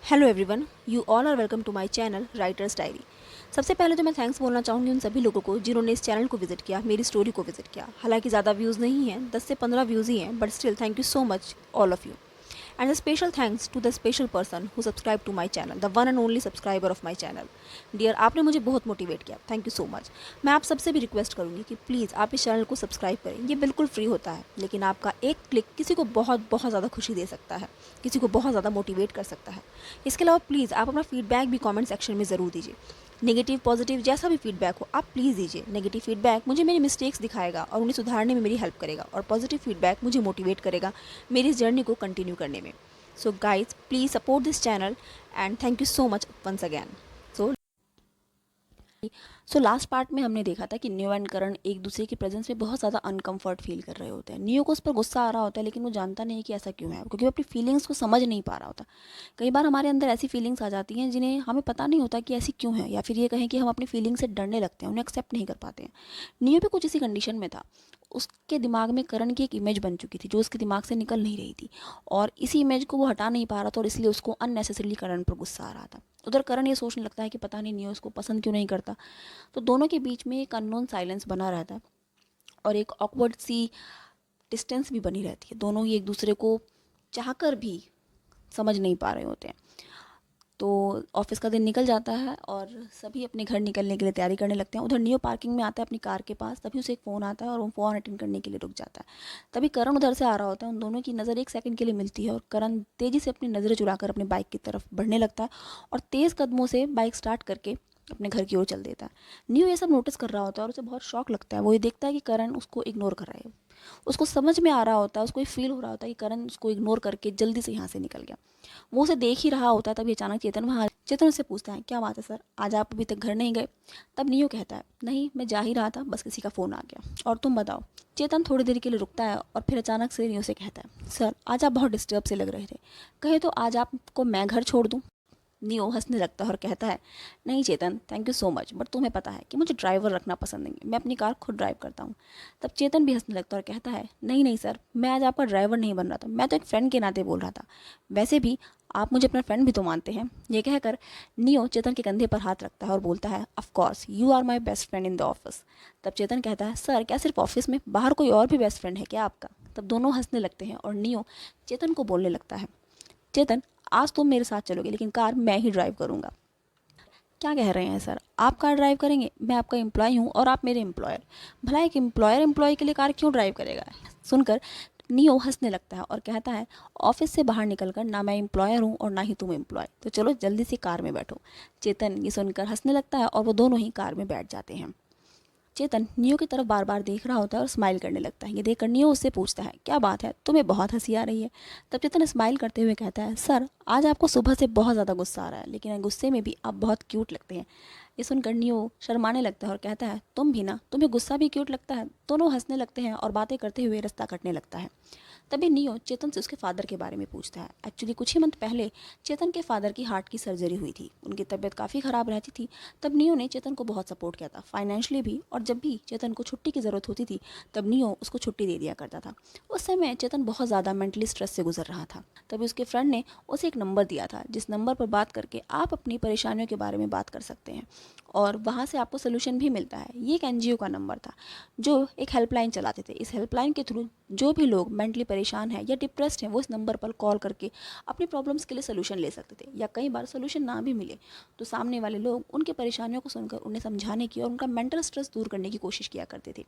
Hello everyone, you all are welcome to my channel writers diary. सबसे पहले तो मैं थैंक्स बोलना चाहूँगी उन सभी लोगों को जिन्होंने इस चैनल को विजिट किया, मेरी स्टोरी को विजिट किया। हालांकि ज़्यादा व्यूज़ नहीं हैं, 10 से 15 व्यूज़ ही हैं, but still thank you so much all of you. And a special thanks to the special person who subscribe to my channel, the one and only subscriber of my channel. Dear, आपने मुझे बहुत motivate किया, thank you so much. मैं आप सबसे भी request करूँगी कि प्लीज़ आप इस चैनल को सब्सक्राइब करें। ये बिल्कुल फ्री होता है, लेकिन आपका एक क्लिक किसी को बहुत बहुत ज़्यादा खुशी दे सकता है, किसी को बहुत ज़्यादा मोटिवेट कर सकता है। इसके अलावा प्लीज़ आप अपना फीडबैक भी कमेंट सेक्शन में ज़रूर दीजिए। नेगेटिव पॉजिटिव जैसा भी फीडबैक हो आप प्लीज़ दीजिए। नेगेटिव फीडबैक मुझे मेरी मिस्टेक्स दिखाएगा और उन्हें सुधारने में मेरी हेल्प करेगा, और पॉजिटिव फीडबैक मुझे मोटिवेट करेगा मेरी इस जर्नी को कंटिन्यू करने में। So guys, please support this channel and thank you so much once again. So last part में हमने देखा था कि नियो एंड करण एक दूसरे की प्रेजेंस में बहुत ज़्यादा अनकंफर्ट फील कर रहे होते हैं। नियो को उस पर गुस्सा आ रहा होता है, लेकिन वो जानता नहीं कि ऐसा क्यों है, क्योंकि वो अपनी फीलिंग्स को समझ नहीं पा रहा होता। कई बार हमारे अंदर ऐसी फीलिंग्स आ जाती हैं जिन्हें हमें पता नहीं होता कि ऐसी क्यों है, या फिर ये कहें कि हम अपनी फीलिंग से डरने लगते हैं, उन्हें एक्सेप्ट नहीं कर पाते हैं। नियो भी कुछ इसी कंडीशन में था। उसके दिमाग में करण की एक इमेज बन चुकी थी जो उसके दिमाग से निकल नहीं रही थी, और इसी इमेज को वो हटा नहीं पा रहा था, और इसलिए उसको अननेसेसरीली करण पर गुस्सा आ रहा था। उधर करण ये सोचने लगता है कि पता नहीं नियो उसको पसंद क्यों नहीं करता। तो दोनों के बीच में एक अननोन साइलेंस बना रहता है, और एक ऑकवर्ड सी डिस्टेंस भी बनी रहती है। दोनों ही एक दूसरे को चाहकर भी समझ नहीं पा रहे होते हैं। तो ऑफिस का दिन निकल जाता है और सभी अपने घर निकलने के लिए तैयारी करने लगते हैं। उधर नियो पार्किंग में आता है अपनी कार के पास, तभी उसे एक फ़ोन आता है और वो फ़ोन अटेंड करने के लिए रुक जाता है। तभी करण उधर से आ रहा होता है। उन दोनों की नज़र एक सेकंड के लिए मिलती है और करण तेज़ी से अपनी नज़रें चुराकर अपनी बाइक की तरफ बढ़ने लगता है और तेज़ कदमों से बाइक स्टार्ट करके अपने घर की ओर चल देता है। नियो ये सब नोटिस कर रहा होता है और उसे बहुत शौक लगता है। वो ये देखता है कि करण उसको इग्नोर कर रहा है। उसको समझ में आ रहा होता है, उसको ये फील हो रहा होता है कि करण उसको इग्नोर करके जल्दी से यहाँ से निकल गया। वो उसे देख ही रहा होता है, तभी अचानक चेतन उससे पूछता है, क्या बात है सर, आज आप अभी तक घर नहीं गए? तब नियो कहता है, नहीं मैं जा ही रहा था, बस किसी का फ़ोन आ गया, और तुम बताओ। चेतन थोड़ी देर के लिए रुकता है और फिर अचानक से नियो से कहता है, सर आज आप बहुत डिस्टर्ब से लग रहे थे, कहे तो आज आपको मैं घर छोड़ दूँ? नियो हंसने लगता है और कहता है, नहीं Chetan, thank you so much, but तुम्हें पता है कि मुझे ड्राइवर रखना पसंद नहीं है, मैं अपनी कार खुद ड्राइव करता हूँ। तब चेतन भी हंसने लगता है और कहता है, नहीं नहीं सर, मैं आज आपका ड्राइवर नहीं बन रहा था, मैं तो एक फ्रेंड के नाते बोल रहा था, वैसे भी आप मुझे अपना फ्रेंड भी तो मानते हैं। ये कहकर नियो चेतन के कंधे पर हाथ रखता है और बोलता है, of course you are my best friend in the office. तब चेतन कहता है, सर क्या सिर्फ ऑफिस में, बाहर कोई और भी बेस्ट फ्रेंड है क्या आपका? तब दोनों हंसने लगते हैं और नियो चेतन को बोलने लगता है, चेतन आज तुम मेरे साथ चलोगे, लेकिन कार मैं ही ड्राइव करूँगा। क्या कह रहे हैं सर, आप कार ड्राइव करेंगे? मैं आपका एम्प्लॉय हूँ और आप मेरे एम्प्लॉयर। भला एक एम्प्लॉयर एम्प्लॉय के लिए कार क्यों ड्राइव करेगा? सुनकर नियो हंसने लगता है और कहता है, ऑफिस से बाहर निकलकर ना मैं एम्प्लॉयर हूँ और ना ही तुम एम्प्लॉय, तो चलो जल्दी से कार में बैठो। चेतन ये सुनकर हंसने लगता है और वो दोनों ही कार में बैठ जाते हैं। चेतन नियो की तरफ बार बार देख रहा होता है और स्माइल करने लगता है। ये देखकर नियो उससे पूछता है, क्या बात है, तुम्हें बहुत हंसी आ रही है? तब चेतन स्माइल करते हुए कहता है, सर आज आपको सुबह से बहुत ज़्यादा गुस्सा आ रहा है, लेकिन गुस्से में भी आप बहुत क्यूट लगते हैं। ये सुनकर नियो शर्माने लगता है और कहता है, तुम भी ना, तुम्हें गुस्सा भी क्यूट लगता है। दोनों हंसने लगते हैं और बातें करते हुए रास्ता कटने लगता है। तभी नियो चेतन से उसके फादर के बारे में पूछता है। एक्चुअली कुछ ही मंथ पहले चेतन के फादर की हार्ट की सर्जरी हुई थी, उनकी तबीयत काफ़ी ख़राब रहती थी। तब नियो ने चेतन को बहुत सपोर्ट किया था, फाइनेंशियली भी, और जब भी चेतन को छुट्टी की ज़रूरत होती थी तब नियो उसको छुट्टी दे दिया करता था। उस समय चेतन बहुत ज़्यादा मेंटली स्ट्रेस से गुजर रहा था। तभी उसके फ्रेंड ने उसे एक नंबर दिया था, जिस नंबर पर बात करके आप अपनी परेशानियों के बारे में बात कर सकते हैं और वहाँ से आपको सोल्यूशन भी मिलता है। ये एक एनजीओ का नंबर था जो एक हेल्पलाइन चलाते थे। इस हेल्पलाइन के थ्रू जो भी लोग मेंटली परेशान हैं या डिप्रेस्ड हैं, वो इस नंबर पर कॉल करके अपनी प्रॉब्लम्स के लिए सोल्यूशन ले सकते थे, या कई बार सोल्यूशन ना भी मिले तो सामने वाले लोग उनकी परेशानियों को सुनकर उन्हें समझाने की और उनका मेंटल स्ट्रेस दूर करने की कोशिश किया करते थे।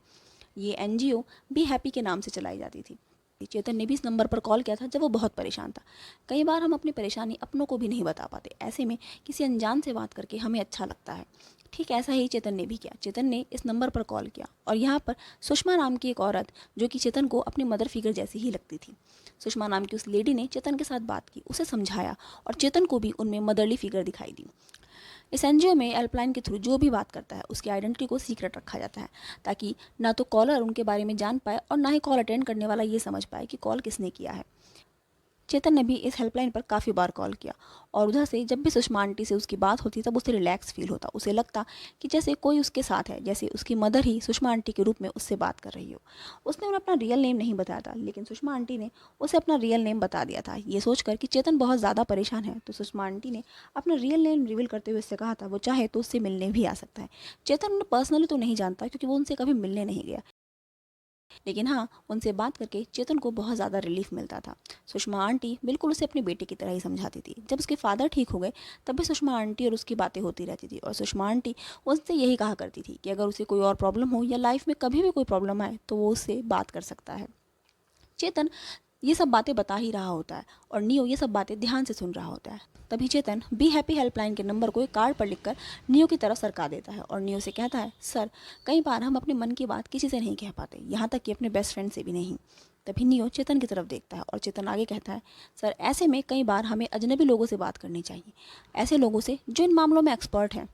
ये एनजीओ बी हैप्पी के नाम से चलाई जाती थी। चेतन ने भी इस नंबर पर कॉल किया था जब वो बहुत परेशान था। कई बार हम अपनी परेशानी अपनों को भी नहीं बता पाते, ऐसे में किसी अनजान से बात करके हमें अच्छा लगता है। ठीक ऐसा ही चेतन ने भी किया। चेतन ने इस नंबर पर कॉल किया और यहाँ पर सुषमा नाम की एक औरत, जो कि चेतन को अपनी मदर फिगर जैसी ही लगती थी, सुषमा नाम की उस लेडी ने चेतन के साथ बात की, उसे समझाया और चेतन को भी उनमें मदरली फिगर दिखाई दी। इस एनजीओ में हेल्पलाइन के थ्रू जो भी बात करता है उसकी आइडेंटिटी को सीक्रेट रखा जाता है, ताकि ना तो कॉलर उनके बारे में जान पाए और ना ही कॉल अटेंड करने वाला ये समझ पाए कि कॉल किसने किया है। चेतन ने भी इस हेल्पलाइन पर काफ़ी बार कॉल किया और उधर से जब भी सुषमा आंटी से उसकी बात होती तब उसे रिलैक्स फील होता। उसे लगता कि जैसे कोई उसके साथ है, जैसे उसकी मदर ही सुषमा आंटी के रूप में उससे बात कर रही हो। उसने उन्हें अपना रियल नेम नहीं बताया था, लेकिन सुषमा आंटी ने उसे अपना रियल नेम बता दिया था। ये सोचकर कि चेतन बहुत ज़्यादा परेशान है, तो सुषमा आंटी ने अपना रियल नेम रिवील करते हुए उससे कहा था वो चाहे तो उससे मिलने भी आ सकता है। चेतन उन्हें पर्सनली तो नहीं जानता क्योंकि वो उनसे कभी मिलने नहीं गया, लेकिन हाँ, उनसे बात करके चेतन को बहुत ज़्यादा रिलीफ मिलता था। सुषमा आंटी बिल्कुल उसे अपने बेटे की तरह ही समझाती थी। जब उसके फादर ठीक हो गए तब भी सुषमा आंटी और उसकी बातें होती रहती थी और सुषमा आंटी उससे यही कहा करती थी कि अगर उसे कोई और प्रॉब्लम हो या लाइफ में कभी भी कोई प्रॉब्लम आए तो वो उससे बात कर सकता है। चेतन ये सब बातें बता ही रहा होता है और नियो ये सब बातें ध्यान से सुन रहा होता है। तभी चेतन बी हैप्पी हेल्पलाइन के नंबर को एक कार्ड पर लिखकर नियो की तरफ सरका देता है और नियो से कहता है, सर, कई बार हम अपने मन की बात किसी से नहीं कह पाते, यहाँ तक कि अपने बेस्ट फ्रेंड से भी नहीं। तभी नियो चेतन की तरफ देखता है और चेतन आगे कहता है, सर, ऐसे में कई बार हमें अजनबी लोगों से बात करनी चाहिए, ऐसे लोगों से जो इन मामलों में एक्सपर्ट हैं।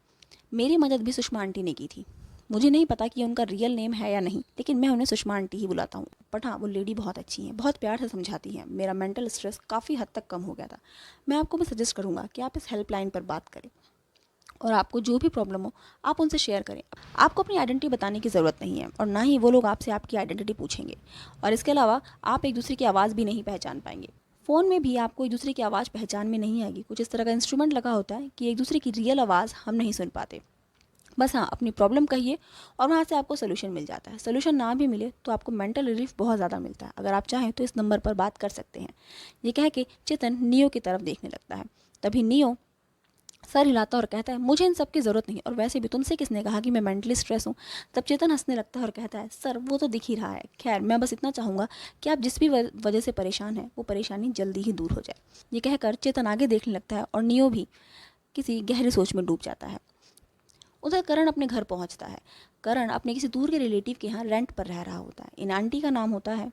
मेरी मदद भी सुषमा आंटी ने की थी। मुझे नहीं पता कि उनका रियल नेम है या नहीं, लेकिन मैं उन्हें सुषमा आंटी ही बुलाता हूँ। बट हाँ, वो लेडी बहुत अच्छी हैं, बहुत प्यार से समझाती हैं। मेरा मेंटल स्ट्रेस काफ़ी हद तक कम हो गया था। मैं आपको भी सजेस्ट करूँगा कि आप इस हेल्पलाइन पर बात करें और आपको जो भी प्रॉब्लम हो आप उनसे शेयर करें। आपको अपनी आइडेंटिटी बताने की ज़रूरत नहीं है और ना ही वो लोग आपसे आपकी आइडेंटिटी पूछेंगे। और इसके अलावा आप एक दूसरे की आवाज़ भी नहीं पहचान पाएंगे। फ़ोन में भी आपको एक दूसरे की आवाज़ पहचान में नहीं आएगी। कुछ इस तरह का इंस्ट्रूमेंट लगा होता है कि एक दूसरे की रियल आवाज़ हम नहीं सुन पाते। बस हाँ, अपनी प्रॉब्लम कहिए और वहाँ से आपको सोल्यूशन मिल जाता है। सोल्यूशन ना भी मिले तो आपको मेंटल रिलीफ बहुत ज़्यादा मिलता है। अगर आप चाहें तो इस नंबर पर बात कर सकते हैं। ये कह के चेतन नियो की तरफ देखने लगता है। तभी नियो सर हिलाता और कहता है, मुझे इन सब की ज़रूरत नहीं, और वैसे भी तुमसे किसने कहा कि मैं मेंटली स्ट्रेस हूँ। तब चेतन हंसने लगता है और कहता है, सर, वो तो दिख ही रहा है। खैर, मैं बस इतना चाहूँगा कि आप जिस भी वजह से परेशान हैं वो परेशानी जल्दी ही दूर हो जाए। ये कहकर चेतन आगे देखने लगता है और नियो भी किसी गहरी सोच में डूब जाता है। उधर करण अपने घर पहुंचता है। करण अपने किसी दूर के रिलेटिव के यहाँ रेंट पर रह रहा होता है। इन आंटी का नाम होता है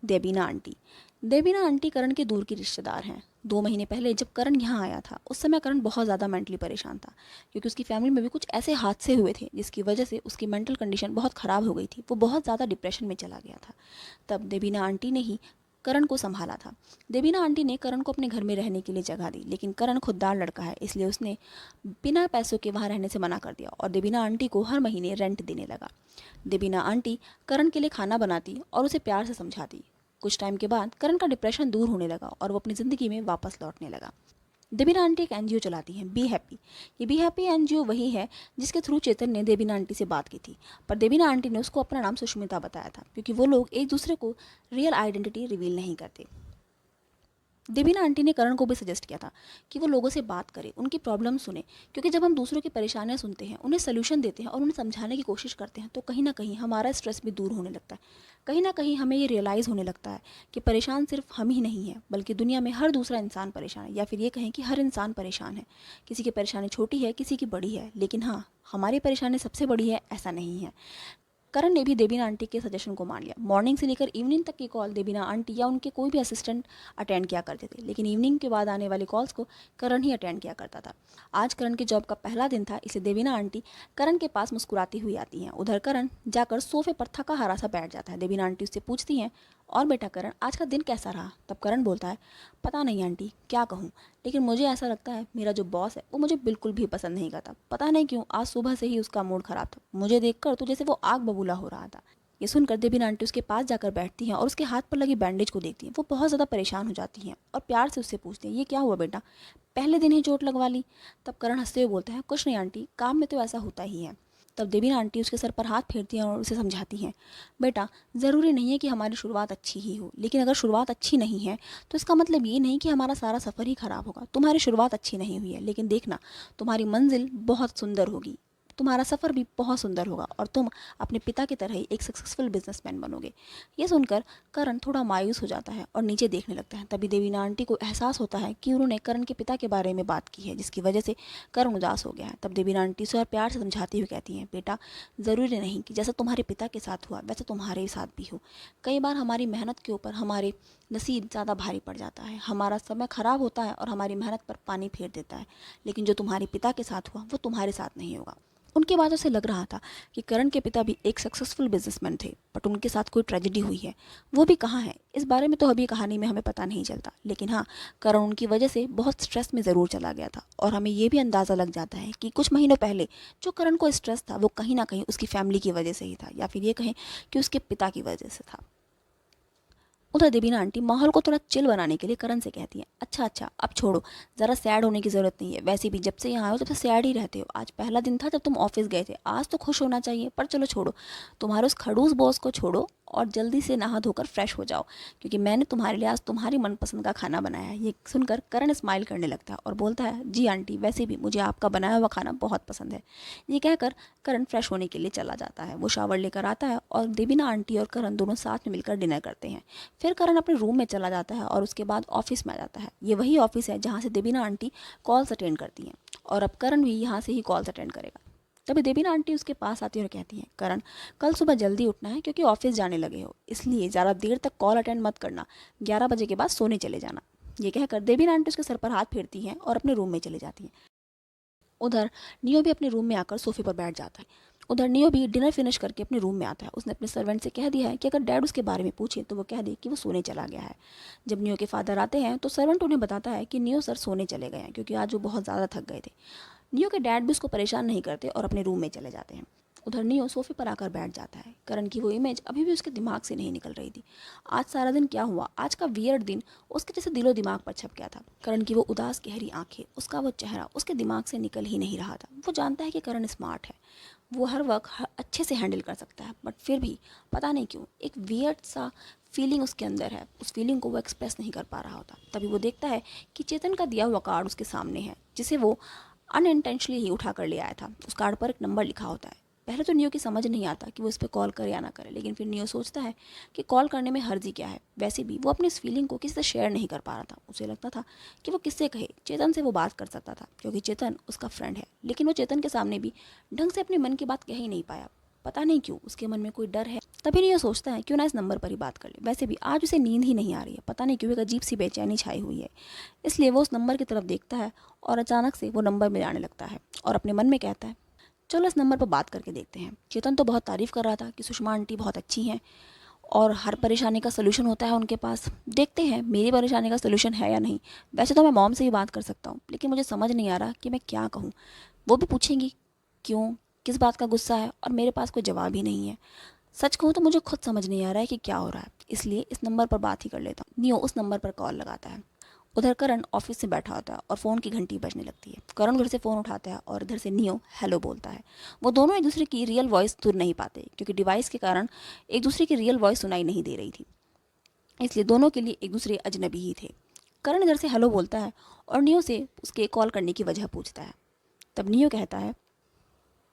देबीना आंटी। देबीना आंटी करण के दूर की रिश्तेदार हैं। 2 महीने पहले जब करण यहाँ आया था उस समय करण बहुत ज़्यादा मेंटली परेशान था, क्योंकि उसकी फैमिली में भी कुछ ऐसे हादसे हुए थे जिसकी वजह से उसकी मेंटल कंडीशन बहुत ख़राब हो गई थी। वो बहुत ज़्यादा डिप्रेशन में चला गया था। तब देबीना आंटी ने ही करण को संभाला था। देबीना आंटी ने करण को अपने घर में रहने के लिए जगह दी, लेकिन करण खुददार लड़का है, इसलिए उसने बिना पैसों के वहाँ रहने से मना कर दिया और देबीना आंटी को हर महीने रेंट देने लगा। देबीना आंटी करण के लिए खाना बनाती और उसे प्यार से समझाती। कुछ टाइम के बाद करण का डिप्रेशन दूर होने लगा और वो अपनी ज़िंदगी में वापस लौटने लगा। देबीना आंटी एक एनजीओ चलाती हैं, बी हैप्पी। ये बी हैप्पी एनजीओ वही है जिसके थ्रू चेतन ने देबीना आंटी से बात की थी। पर देबीना आंटी ने उसको अपना नाम सुष्मिता बताया था, क्योंकि वो लोग एक दूसरे को रियल आइडेंटिटी रिवील नहीं करते। देबीना आंटी ने करण को भी सजेस्ट किया था कि वो लोगों से बात करे, उनकी प्रॉब्लम सुने, क्योंकि जब हम दूसरों की परेशानियां सुनते हैं, उन्हें सोल्यूशन देते हैं और उन्हें समझाने की कोशिश करते हैं, तो कहीं ना कहीं हमारा स्ट्रेस भी दूर होने लगता है। कहीं ना कहीं हमें ये रियलाइज़ होने लगता है कि परेशान सिर्फ हम ही नहीं हैं, बल्कि दुनिया में हर दूसरा इंसान परेशान है, या फिर ये कहें कि हर इंसान परेशान है। किसी की परेशानी छोटी है, किसी की बड़ी है, लेकिन हाँ, हमारी परेशानी सबसे बड़ी है ऐसा नहीं है। करण ने भी देबीना आंटी के सजेशन को मान लिया। मॉर्निंग से लेकर इवनिंग तक की कॉल देबीना आंटी या उनके कोई भी असिस्टेंट अटेंड किया करते थे, लेकिन इवनिंग के बाद आने वाली कॉल्स को करण ही अटेंड किया करता था। आज करण के जॉब का पहला दिन था, इसलिए देबीना आंटी करण के पास मुस्कुराती हुई आती हैं। उधर करण जाकर सोफे पर थका हारा सा बैठ जाता है। देबीना आंटी उससे पूछती हैं, और बेटा करण, आज का दिन कैसा रहा? तब करण बोलता है, पता नहीं आंटी, क्या कहूँ, लेकिन मुझे ऐसा लगता है मेरा जो बॉस है वो मुझे बिल्कुल भी पसंद नहीं करता। पता नहीं क्यों, आज सुबह से ही उसका मूड खराब था। मुझे देखकर तो जैसे वो आग बबूला हो रहा था। ये सुनकर देबीना आंटी उसके पास जाकर बैठती हैं और उसके हाथ पर लगी बैंडेज को देखती हैं। वो बहुत ज़्यादा परेशान हो जाती हैं और प्यार से उससे पूछती हैं, ये क्या हुआ बेटा, पहले दिन ही चोट लगवा ली? तब करण हंसते हुए बोलता है, कुछ नहीं आंटी, काम में तो ऐसा होता ही है। तब देबीना आंटी उसके सर पर हाथ फेरती हैं और उसे समझाती हैं, बेटा, ज़रूरी नहीं है कि हमारी शुरुआत अच्छी ही हो, लेकिन अगर शुरुआत अच्छी नहीं है तो इसका मतलब ये नहीं कि हमारा सारा सफ़र ही ख़राब होगा। तुम्हारी शुरुआत अच्छी नहीं हुई है, लेकिन देखना, तुम्हारी मंजिल बहुत सुंदर होगी, तुम्हारा सफ़र भी बहुत सुंदर होगा और तुम अपने पिता की तरह ही एक सक्सेसफुल बिजनेसमैन बनोगे। ये सुनकर करण थोड़ा मायूस हो जाता है और नीचे देखने लगता है। तभी देवीना आंटी को एहसास होता है कि उन्होंने करण के पिता के बारे में बात की है, जिसकी वजह से करण उदास हो गया है। तब देवीना आंटी उसे और प्यार से समझाती हुई कहती हैं, बेटा, ज़रूरी नहीं कि जैसा तुम्हारे पिता के साथ हुआ वैसा तुम्हारे साथ भी हो। कई बार हमारी मेहनत के ऊपर हमारे नसीब ज़्यादा भारी पड़ जाता है, हमारा समय ख़राब होता है और हमारी मेहनत पर पानी फेर देता है, लेकिन जो तुम्हारे पिता के साथ हुआ वो तुम्हारे साथ नहीं होगा। उनकी बातों से लग रहा था कि करण के पिता भी एक सक्सेसफुल बिजनेसमैन थे, बट उनके साथ कोई ट्रेजेडी हुई है। वो भी कहाँ है, इस बारे में तो अभी कहानी में हमें पता नहीं चलता, लेकिन हाँ, करण उनकी वजह से बहुत स्ट्रेस में ज़रूर चला गया था। और हमें ये भी अंदाज़ा लग जाता है कि कुछ महीनों पहले जो करण को स्ट्रेस था वो कहीं ना कहीं उसकी फैमिली की वजह से ही था, या फिर ये कहें कि उसके पिता की वजह से था। उधर देबीना आंटी माहौल को थोड़ा चिल बनाने के लिए करण से कहती है, अच्छा अच्छा अब छोड़ो, ज़रा सैड होने की ज़रूरत नहीं है। वैसे भी जब से यहाँ आए हो तब से सैड ही रहते हो। आज पहला दिन था जब तुम ऑफिस गए थे, आज तो खुश होना चाहिए। पर चलो छोड़ो, तुम्हारे उस खड़ूस बॉस को छोड़ो और जल्दी से नहा धोकर फ्रेश हो जाओ, क्योंकि मैंने तुम्हारे लिए आज तुम्हारी मनपसंद का खाना बनाया है। ये सुनकर करण स्माइल करने लगता है और बोलता है, जी आंटी, वैसे भी मुझे आपका बनाया हुआ खाना बहुत पसंद है। ये कहकर करण फ्रेश होने के लिए चला जाता है। वो शावर लेकर आता है और देबीना आंटी और करण दोनों साथ में मिलकर डिनर करते हैं। फिर करण अपने रूम में चला जाता है और उसके बाद ऑफिस में आ जाता है। ये वही ऑफिस है जहाँ से देबीना आंटी कॉल्स अटेंड करती हैं, और अब करण भी यहाँ से ही कॉल्स अटेंड करेगा। तभी देबीना आंटी उसके पास आती है और कहती हैं, करण, कल सुबह जल्दी उठना है क्योंकि ऑफिस जाने लगे हो, इसलिए ज़्यादा देर तक कॉल अटेंड मत करना, 11 बजे के बाद सोने चले जाना। ये कहकर देबीना आंटी उसके सर पर हाथ फेरती हैं और अपने रूम में चली जाती हैं। उधर नियो भी अपने रूम में आकर सोफे पर बैठ जाता है। उधर नियो भी डिनर फिनिश करके अपने रूम में आता है। उसने अपने सर्वेंट से कह दिया है कि अगर डैड उसके बारे में पूछे तो वो कह दे कि वो सोने चला गया है। जब नियो के फादर आते हैं तो सर्वेंट उन्हें बताता है कि नियो सर सोने चले गए हैं, क्योंकि आज वो बहुत ज़्यादा थक गए थे। नियो के डैड भी उसको परेशान नहीं करते और अपने रूम में चले जाते हैं। उधर नियो सोफे पर आकर बैठ जाता है। करण की वो इमेज अभी भी उसके दिमाग से नहीं निकल रही थी। आज सारा दिन क्या हुआ, आज का वियर्ड दिन उसके जैसे दिलो दिमाग पर छप गया था। करण की वो उदास गहरी आंखें, उसका वो चेहरा उसके दिमाग से निकल ही नहीं रहा था। वो जानता है कि करण स्मार्ट है, वो हर वक्त अच्छे से हैंडल कर सकता है, बट फिर भी पता नहीं क्यों एक वियर्ड सा फीलिंग उसके अंदर है। उस फीलिंग को वो एक्सप्रेस नहीं कर पा रहा होता। तभी वो देखता है कि चेतन का दिया हुआ कार्ड उसके सामने है, जिसे वो अनइंटेंशनली ही उठा कर ले आया था। उस कार्ड पर एक नंबर लिखा होता है। पहले तो नियो की समझ नहीं आता कि वो इस पर कॉल करे या ना करे, लेकिन फिर नियो सोचता है कि कॉल करने में हर्जी क्या है। वैसे भी वो अपनी इस फीलिंग को किसी से शेयर नहीं कर पा रहा था। उसे लगता था कि वो किससे कहे। चेतन से वो बात कर सकता था क्योंकि चेतन उसका फ्रेंड है, लेकिन वो चेतन के सामने भी ढंग से अपने मन की बात कह ही नहीं पाया। पता नहीं क्यों उसके मन में कोई डर है। तभी नियो सोचता है क्यों ना इस नंबर पर ही बात कर ले। वैसे भी आज उसे नींद ही नहीं आ रही है, पता नहीं क्यों एक अजीब सी बेचैनी छाई हुई है। इसलिए वो उस नंबर की तरफ देखता है और अचानक से वो नंबर मिलाने लगता है और अपने मन में कहता है, चलो इस नंबर पर बात करके देखते हैं। चेतन तो बहुत तारीफ़ कर रहा था कि सुषमा आंटी बहुत अच्छी हैं और हर परेशानी का सलूशन होता है उनके पास। देखते हैं मेरी परेशानी का सलूशन है या नहीं। वैसे तो मैं मॉम से ही बात कर सकता हूँ, लेकिन मुझे समझ नहीं आ रहा कि मैं क्या कहूँ। वो भी पूछेंगी क्यों, किस बात का गुस्सा है, और मेरे पास कोई जवाब ही नहीं है। सच कहूँ तो मुझे खुद समझ नहीं आ रहा है कि क्या हो रहा है, इसलिए इस नंबर पर बात ही कर लेता हूँ। नियो उस नंबर पर कॉल लगाता है। उधर करण ऑफिस से बैठा होता है और फ़ोन की घंटी बजने लगती है। करण घर से फ़ोन उठाता है और इधर से नियो हेलो बोलता है। वो दोनों एक दूसरे की रियल वॉइस सुन नहीं पाते, क्योंकि डिवाइस के कारण एक दूसरे की रियल वॉइस सुनाई नहीं दे रही थी, इसलिए दोनों के लिए एक दूसरे अजनबी ही थे। करण इधर से हेलो बोलता है और नियो से उसके कॉल करने की वजह पूछता है। तब नियो कहता है,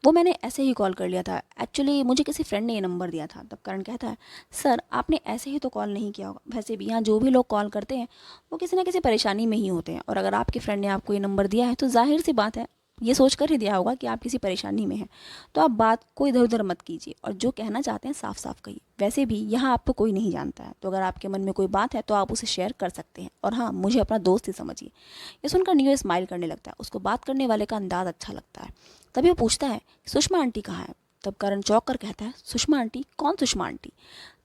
वो मैंने ऐसे ही कॉल कर लिया था, एक्चुअली मुझे किसी फ्रेंड ने ये नंबर दिया था। तब करण कहता है, सर आपने ऐसे ही तो कॉल नहीं किया होगा। वैसे भी यहाँ जो भी लोग कॉल करते हैं वो किसी ना किसी परेशानी में ही होते हैं, और अगर आपके फ्रेंड ने आपको ये नंबर दिया है तो जाहिर सी बात है ये सोच कर ही दिया होगा कि आप किसी परेशानी में हैं। तो आप बात को इधर उधर मत कीजिए और जो कहना चाहते हैं साफ साफ कहिए। वैसे भी यहाँ आपको कोई नहीं जानता है, तो अगर आपके मन में कोई बात है तो आप उसे शेयर कर सकते हैं, और हाँ, मुझे अपना दोस्त ही समझिए। ये सुनकर नियो स्माइल करने लगता है। उसको बात करने वाले का अंदाज अच्छा लगता है। तभी वो पूछता है, सुषमा आंटी कहाँ है। तब करण चौंक कर कहता है, सुषमा आंटी? कौन सुषमा आंटी?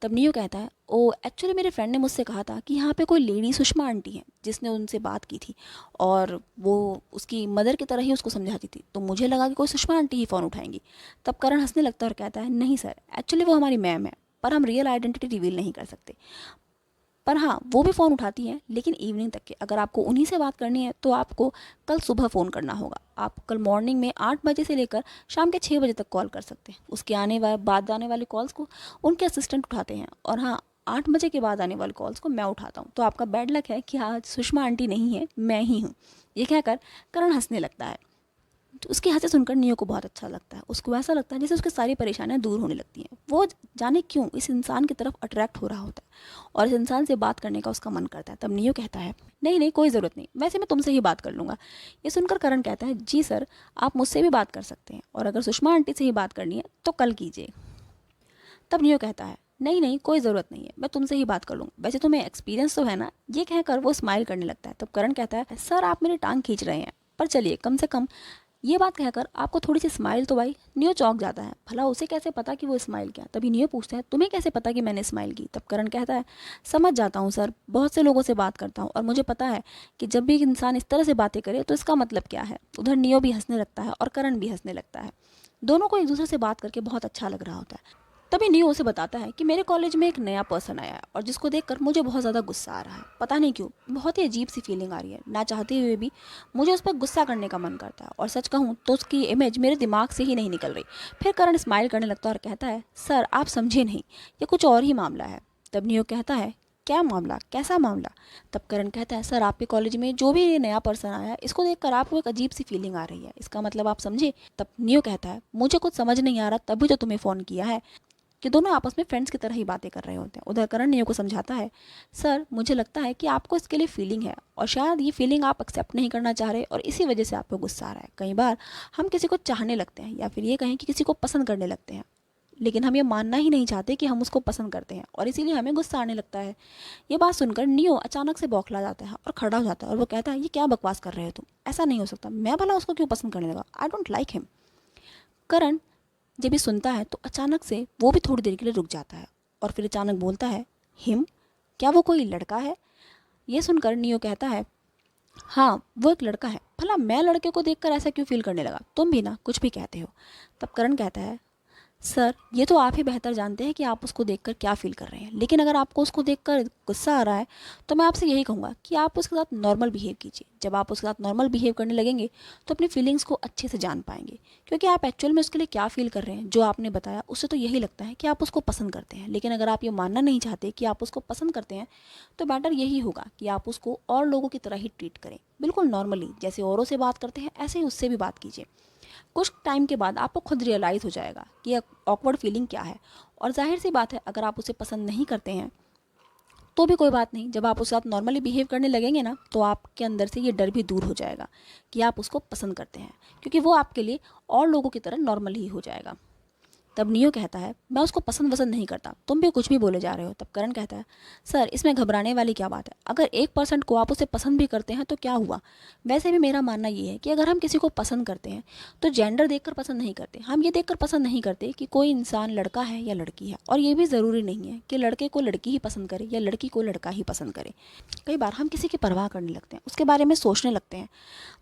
तब नियो कहता है, ओ एक्चुअली मेरे फ्रेंड ने मुझसे कहा था कि यहाँ पे कोई लेडी सुषमा आंटी है जिसने उनसे बात की थी, और वो उसकी मदर की तरह ही उसको समझाती थी, तो मुझे लगा कि कोई सुषमा आंटी ही फ़ोन उठाएंगी। तब करण हंसने लगता है और कहता है, नहीं सर, एक्चुअली वो हमारी मैम है, पर हम रियल आइडेंटिटी रिवील नहीं कर सकते। पर हाँ, वो भी फ़ोन उठाती हैं, लेकिन इवनिंग तक के। अगर आपको उन्हीं से बात करनी है तो आपको कल सुबह फ़ोन करना होगा। आप कल मॉर्निंग में 8 बजे से लेकर शाम के 6 बजे तक कॉल कर सकते हैं। उसके बाद आने वाली कॉल्स को उनके असिस्टेंट उठाते हैं, और हाँ, 8 बजे के बाद आने वाली कॉल्स को मैं उठाता हूँ। तो आपका बैड लक है कि आज सुषमा आंटी नहीं है, मैं ही हूँ। ये कहकर करण हंसने लगता है। तो उसकी हंसी सुनकर नियो को बहुत अच्छा लगता है। उसको ऐसा लगता है जैसे उसकी सारी परेशानियां दूर होने लगती हैं। वो जाने क्यों इस इंसान की तरफ अट्रैक्ट हो रहा होता है और इस इंसान से बात करने का उसका मन करता है। तब नियो कहता है, नहीं नहीं, कोई ज़रूरत नहीं, वैसे मैं तुमसे ही बात कर लूँगा। ये सुनकर करण कहता है, जी सर, आप मुझसे भी बात कर सकते हैं, और अगर सुषमा आंटी से ही बात करनी है तो कल कीजिए। तब नियो कहता है, नहीं नहीं, कोई ज़रूरत नहीं है, मैं तुमसे ही बात कर लूँगा, वैसे तुम्हें एक्सपीरियंस तो है ना। ये कहकर वो स्माइल करने लगता है। तब करण कहता है, सर आप मेरी टांग खींच रहे हैं, पर चलिए कम से कम ये बात कहकर आपको थोड़ी सी स्माइल तो आई। नियो चौंक जाता है, भला उसे कैसे पता कि वो स्माइल किया। तभी नियो पूछता है, तुम्हें कैसे पता कि मैंने स्माइल की। तब करण कहता है, समझ जाता हूँ सर, बहुत से लोगों से बात करता हूँ और मुझे पता है कि जब भी एक इंसान इस तरह से बातें करे तो इसका मतलब क्या है। उधर नियो भी हंसने लगता है और करण भी हंसने लगता है। दोनों को एक दूसरे से बात करके बहुत अच्छा लग रहा होता है। तभी नियो उसे बताता है कि मेरे कॉलेज में एक नया पर्सन आया है और जिसको देखकर मुझे बहुत ज़्यादा गुस्सा आ रहा है। पता नहीं क्यों, बहुत ही अजीब सी फीलिंग आ रही है। ना चाहते हुए भी मुझे उस पर गुस्सा करने का मन करता है और सच कहूँ तो उसकी इमेज मेरे दिमाग से ही नहीं निकल रही। फिर करण स्माइल करने लगता है और कहता है, सर आप समझे नहीं, ये कुछ और ही मामला है। तब नियो कहता है, क्या मामला, कैसा मामला। तब करण कहता है, सर आपके कॉलेज में जो भी ये नया पर्सन आया है इसको देखकर आपको एक अजीब सी फीलिंग आ रही है, इसका मतलब आप समझे। तब नियो कहता है, मुझे कुछ समझ नहीं आ रहा, तभी तो तुम्हें फ़ोन किया है। कि दोनों आपस में फ्रेंड्स की तरह ही बातें कर रहे होते हैं। उधर करण नियो को समझाता है, सर मुझे लगता है कि आपको इसके लिए फीलिंग है और शायद ये फीलिंग आप एक्सेप्ट नहीं करना चाह रहे और इसी वजह से आपको गुस्सा आ रहा है। कई बार हम किसी को चाहने लगते हैं या फिर ये कहें कि किसी को पसंद करने लगते हैं, लेकिन हम ये मानना ही नहीं चाहते कि हम उसको पसंद करते हैं और इसीलिए हमें गुस्सा आने लगता है। ये बात सुनकर नियो अचानक से बौखला जाता है और खड़ा हो जाता है और वो कहता है, ये क्या बकवास कर रहे हो तुम, ऐसा नहीं हो सकता, मैं भला उसको क्यों पसंद करने लगा, आई डोंट लाइक हिम। करण जब ये सुनता है तो अचानक से वो भी थोड़ी देर के लिए रुक जाता है और फिर अचानक बोलता है, हिम, क्या वो कोई लड़का है। ये सुनकर नियो कहता है, हाँ वो एक लड़का है, भला मैं लड़के को देखकर ऐसा क्यों फील करने लगा, तुम भी ना कुछ भी कहते हो। तब करण कहता है, सर ये तो आप ही बेहतर जानते हैं कि आप उसको देखकर क्या फ़ील कर रहे हैं, लेकिन अगर आपको उसको देखकर गुस्सा आ रहा है तो मैं आपसे यही कहूँगा कि आप उसके साथ नॉर्मल बिहेव कीजिए। जब आप उसके साथ नॉर्मल बिहेव करने लगेंगे तो अपनी फीलिंग्स को अच्छे से जान पाएंगे, क्योंकि आप एक्चुअल में उसके लिए क्या फ़ील कर रहे हैं। जो आपने बताया उससे तो यही लगता है कि आप उसको पसंद करते हैं, लेकिन अगर आप ये मानना नहीं चाहते कि आप उसको पसंद करते हैं तो बेटर यही होगा कि आप उसको और लोगों की तरह ही ट्रीट करें, बिल्कुल नॉर्मली, जैसे औरों से बात करते हैं ऐसे ही उससे भी बात कीजिए। कुछ टाइम के बाद आपको खुद रियलाइज़ हो जाएगा कि ऑकवर्ड फीलिंग क्या है। और जाहिर सी बात है, अगर आप उसे पसंद नहीं करते हैं तो भी कोई बात नहीं, जब आप उसके साथ नॉर्मली बिहेव करने लगेंगे ना तो आपके अंदर से ये डर भी दूर हो जाएगा कि आप उसको पसंद करते हैं, क्योंकि वो आपके लिए और लोगों की तरह नॉर्मल ही हो जाएगा। तब नियो कहता है, मैं उसको पसंद वसंद नहीं करता, तुम भी कुछ भी बोले जा रहे हो। तब करण कहता है, सर इसमें घबराने वाली क्या बात है, अगर 1% को आप उसे पसंद भी करते हैं तो क्या हुआ। वैसे भी मेरा मानना ये है कि अगर हम किसी को पसंद करते हैं तो जेंडर देखकर पसंद नहीं करते, हम ये देखकर पसंद नहीं करते कि कोई इंसान लड़का है या लड़की है। और ये भी ज़रूरी नहीं है कि लड़के को लड़की ही पसंद करे या लड़की को लड़का ही पसंद करे। कई बार हम किसी की परवाह करने लगते हैं, उसके बारे में सोचने लगते हैं,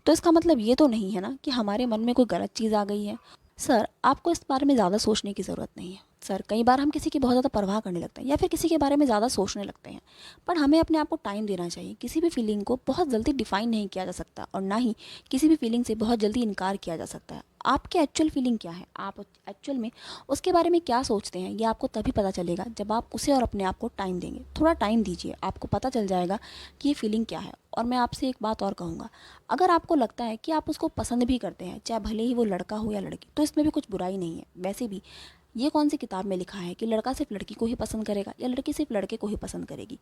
तो इसका मतलब ये तो नहीं है ना कि हमारे मन में कोई गलत चीज़ आ गई है। सर आपको इस बारे में ज़्यादा सोचने की ज़रूरत नहीं है। सर कई बार हम किसी की बहुत ज़्यादा परवाह करने लगते हैं या फिर किसी के बारे में ज़्यादा सोचने लगते हैं, पर हमें अपने आप को टाइम देना चाहिए। किसी भी फीलिंग को बहुत जल्दी डिफाइन नहीं किया जा सकता और ना ही किसी भी फीलिंग से बहुत जल्दी इनकार किया जा सकता है। आपके एक्चुअल फीलिंग क्या है, आप एक्चुअल में उसके बारे में क्या सोचते हैं, ये आपको तभी पता चलेगा जब आप उसे और अपने आप को टाइम देंगे। थोड़ा टाइम दीजिए, आपको पता चल जाएगा कि ये फीलिंग क्या है। और मैं आपसे एक बात और कहूँगा, अगर आपको लगता है कि आप उसको पसंद भी करते हैं, चाहे भले ही वो लड़का हो या लड़की, तो इसमें भी कुछ बुराई नहीं है। वैसे भी ये कौन सी किताब में लिखा है कि लड़का सिर्फ लड़की को ही पसंद करेगा या लड़की सिर्फ लड़के को ही पसंद करेगी।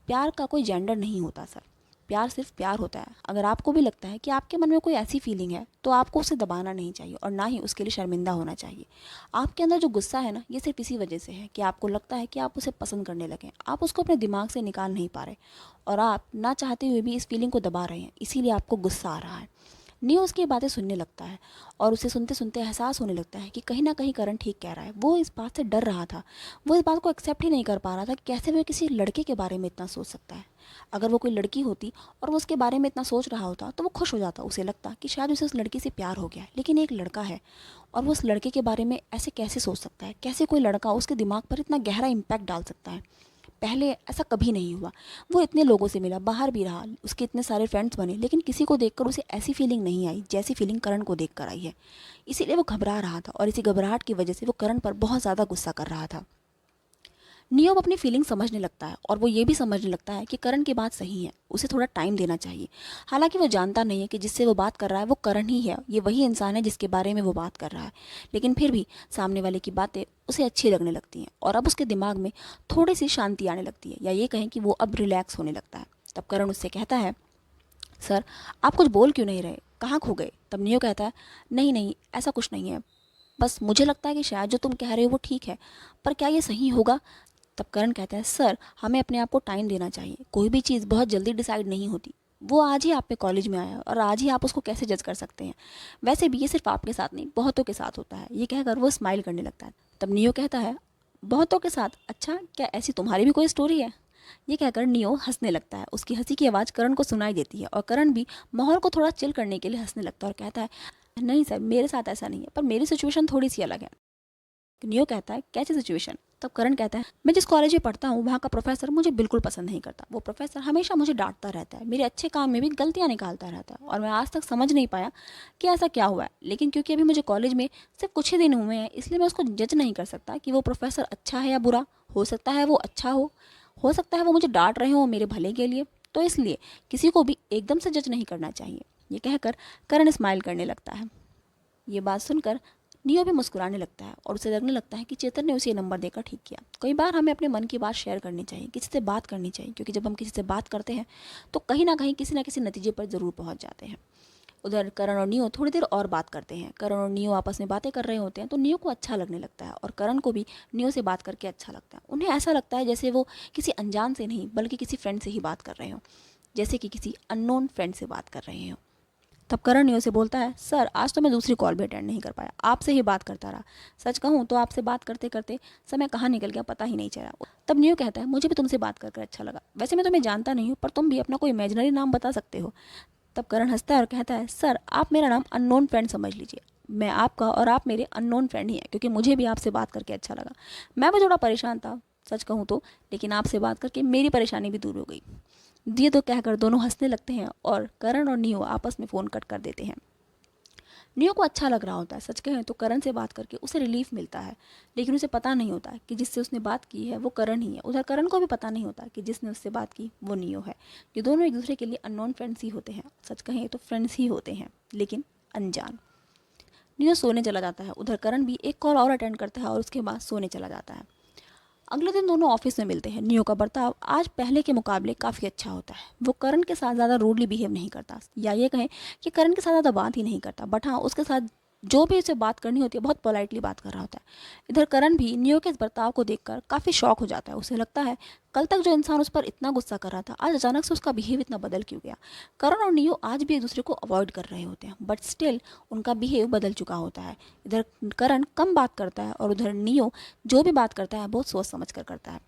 प्यार का कोई जेंडर नहीं होता सर, प्यार सिर्फ प्यार होता है। अगर आपको भी लगता है कि आपके मन में कोई ऐसी फीलिंग है तो आपको उसे दबाना नहीं चाहिए और ना ही उसके लिए शर्मिंदा होना चाहिए। आपके अंदर जो गुस्सा है ना, ये सिर्फ इसी वजह से है कि आपको लगता है कि आप उसे पसंद करने लगे, आप उसको अपने दिमाग से निकाल नहीं पा रहे और आप ना चाहते हुए भी इस फीलिंग को दबा रहे हैं, इसीलिए आपको गुस्सा आ रहा है। नियो उसकी बातें सुनने लगता है और उसे सुनते सुनते एहसास होने लगता है कि कहीं ना कहीं करण ठीक कह रहा है। वो इस बात से डर रहा था, वो इस बात को एक्सेप्ट ही नहीं कर पा रहा था कि कैसे वो किसी लड़के के बारे में इतना सोच सकता है। अगर वो कोई लड़की होती और वो उसके बारे में इतना सोच रहा होता तो वो खुश हो जाता, उसे लगता कि शायद उसे उस लड़की से प्यार हो गया है। लेकिन एक लड़का है और वो उस लड़के के बारे में ऐसे कैसे सोच सकता है, कैसे कोई लड़का उसके दिमाग पर इतना गहरा इम्पैक्ट डाल सकता है। पहले ऐसा कभी नहीं हुआ। वो इतने लोगों से मिला, बाहर भी रहा, उसके इतने सारे फ्रेंड्स बने, लेकिन किसी को देखकर उसे ऐसी फीलिंग नहीं आई जैसी फीलिंग करण को देखकर आई है। इसीलिए वो घबरा रहा था और इसी घबराहट की वजह से वो करण पर बहुत ज़्यादा गुस्सा कर रहा था। नियो अपनी फीलिंग समझने लगता है और वो ये भी समझने लगता है कि करण की बात सही है, उसे थोड़ा टाइम देना चाहिए। हालांकि वो जानता नहीं है कि जिससे वो बात कर रहा है वो करण ही है, ये वही इंसान है जिसके बारे में वो बात कर रहा है। लेकिन फिर भी सामने वाले की बातें उसे अच्छी लगने लगती हैं और अब उसके दिमाग में थोड़ी सी शांति आने लगती है, या ये कहें कि वो अब रिलैक्स होने लगता है। तब करण उससे कहता है, सर आप कुछ बोल क्यों नहीं रहे, कहाँ खो गए। तब नियो कहता है, नहीं नहीं ऐसा कुछ नहीं है, बस मुझे लगता है कि शायद जो तुम कह रहे हो वो ठीक है, पर क्या ये सही होगा। तब करण कहता है, सर हमें अपने आप को टाइम देना चाहिए, कोई भी चीज़ बहुत जल्दी डिसाइड नहीं होती, वो आज ही आप पे कॉलेज में आया और आज ही आप उसको कैसे जज कर सकते हैं। वैसे भी ये सिर्फ आपके साथ नहीं, बहुतों के साथ होता है। ये कहकर वो स्माइल करने लगता है। तब नियो कहता है, बहुतों के साथ? अच्छा, क्या ऐसी तुम्हारी भी कोई स्टोरी है? ये कहकर नियो हंसने लगता है। उसकी हंसी की आवाज़ करण को सुनाई देती है और करण भी माहौल को थोड़ा चिल करने के लिए हंसने लगता है और कहता है, नहीं सर, मेरे साथ ऐसा नहीं है, पर मेरी सिचुएशन थोड़ी सी अलग है। नियो कहता है, कैसी सिचुएशन? तब करण कहता है, मैं जिस कॉलेज में पढ़ता हूँ वहाँ का प्रोफेसर मुझे बिल्कुल पसंद नहीं करता। वो प्रोफेसर हमेशा मुझे डांटता रहता है, मेरे अच्छे काम में भी गलतियाँ निकालता रहता है और मैं आज तक समझ नहीं पाया कि ऐसा क्या हुआ है। लेकिन क्योंकि अभी मुझे कॉलेज में सिर्फ कुछ ही दिन हुए हैं, इसलिए मैं उसको जज नहीं कर सकता कि वो प्रोफेसर अच्छा है या बुरा। हो सकता है वो अच्छा हो सकता है वो मुझे डांट रहे हो मेरे भले के लिए। तो इसलिए किसी को भी एकदम से जज नहीं करना चाहिए। ये कहकर करण स्माइल करने लगता है। ये बात सुनकर नियो भी मुस्कुराने लगता है और उसे लगने लगता है कि चेतन ने उसे ये नंबर देकर ठीक किया। कई बार हमें अपने मन की बात शेयर करनी चाहिए, किसी से बात करनी चाहिए, क्योंकि जब हम किसी से बात करते हैं तो कहीं ना किसी नतीजे पर ज़रूर पहुंच जाते हैं। उधर करण और नियो थोड़ी देर और बात करते हैं। करण और नियो आपस में बातें कर रहे होते हैं तो नियो को अच्छा लगने लगता है और करण को भी नियो से बात करके अच्छा लगता है। उन्हें ऐसा लगता है जैसे वो किसी अनजान से नहीं बल्कि किसी फ्रेंड से ही बात कर रहे हो, जैसे कि किसी अननोन फ्रेंड से बात कर रहे हो। तब करण नियो से बोलता है, सर आज तो मैं दूसरी कॉल भी अटेंड नहीं कर पाया, आपसे ही बात करता रहा। सच कहूँ तो आपसे बात करते करते समय कहाँ निकल गया पता ही नहीं चला। तब नियो कहता है, मुझे भी तुमसे बात कर अच्छा लगा। वैसे मैं तुम्हें जानता नहीं हूँ, पर तुम भी अपना कोई इमेजिनरी नाम बता सकते हो। तब करण हंसता है और कहता है, सर आप मेरा नाम अननोन फ्रेंड समझ लीजिए। मैं आपका और आप मेरे अननोन फ्रेंड ही हैं, क्योंकि मुझे भी आपसे बात करके अच्छा लगा। मैं भी थोड़ा परेशान था सच कहूँ तो, लेकिन आपसे बात करके मेरी परेशानी भी दूर हो गई। ये तो कहकर दोनों हंसने लगते हैं और करण और नियो आपस में फ़ोन कट कर देते हैं। नियो को अच्छा लग रहा होता है। सच कहें तो करण से बात करके उसे रिलीफ मिलता है, लेकिन उसे पता नहीं होता कि जिससे उसने बात की है वो करण ही है। उधर करण को भी पता नहीं होता कि जिसने उससे बात की वो नियो है। ये दोनों एक दूसरे के लिए अननोन फ्रेंड्स ही होते हैं। सच कहें तो फ्रेंड्स ही होते हैं, लेकिन अनजान। नियो सोने चला जाता है। उधर करण भी एक कॉल और अटेंड करता है और उसके बाद सोने चला जाता है। अगले दिन दोनों ऑफिस में मिलते हैं। नियो का बर्ताव आज पहले के मुकाबले काफ़ी अच्छा होता है। वो करण के साथ ज़्यादा रूडली बिहेव नहीं करता, या ये कहें कि करण के साथ ज़्यादा बात ही नहीं करता, बट हाँ उसके साथ जो भी उसे बात करनी होती है बहुत पोलाइटली बात कर रहा होता है। इधर करण भी नियो के इस बर्ताव को देखकर काफ़ी शॉक हो जाता है। उसे लगता है कल तक जो इंसान उस पर इतना गुस्सा कर रहा था, आज अचानक से उसका बिहेव इतना बदल क्यों गया। करण और नियो आज भी एक दूसरे को अवॉइड कर रहे होते हैं, बट स्टिल उनका बिहेव बदल चुका होता है। इधर करण कम बात करता है और उधर नियो जो भी बात करता है बहुत सोच समझ कर करता है।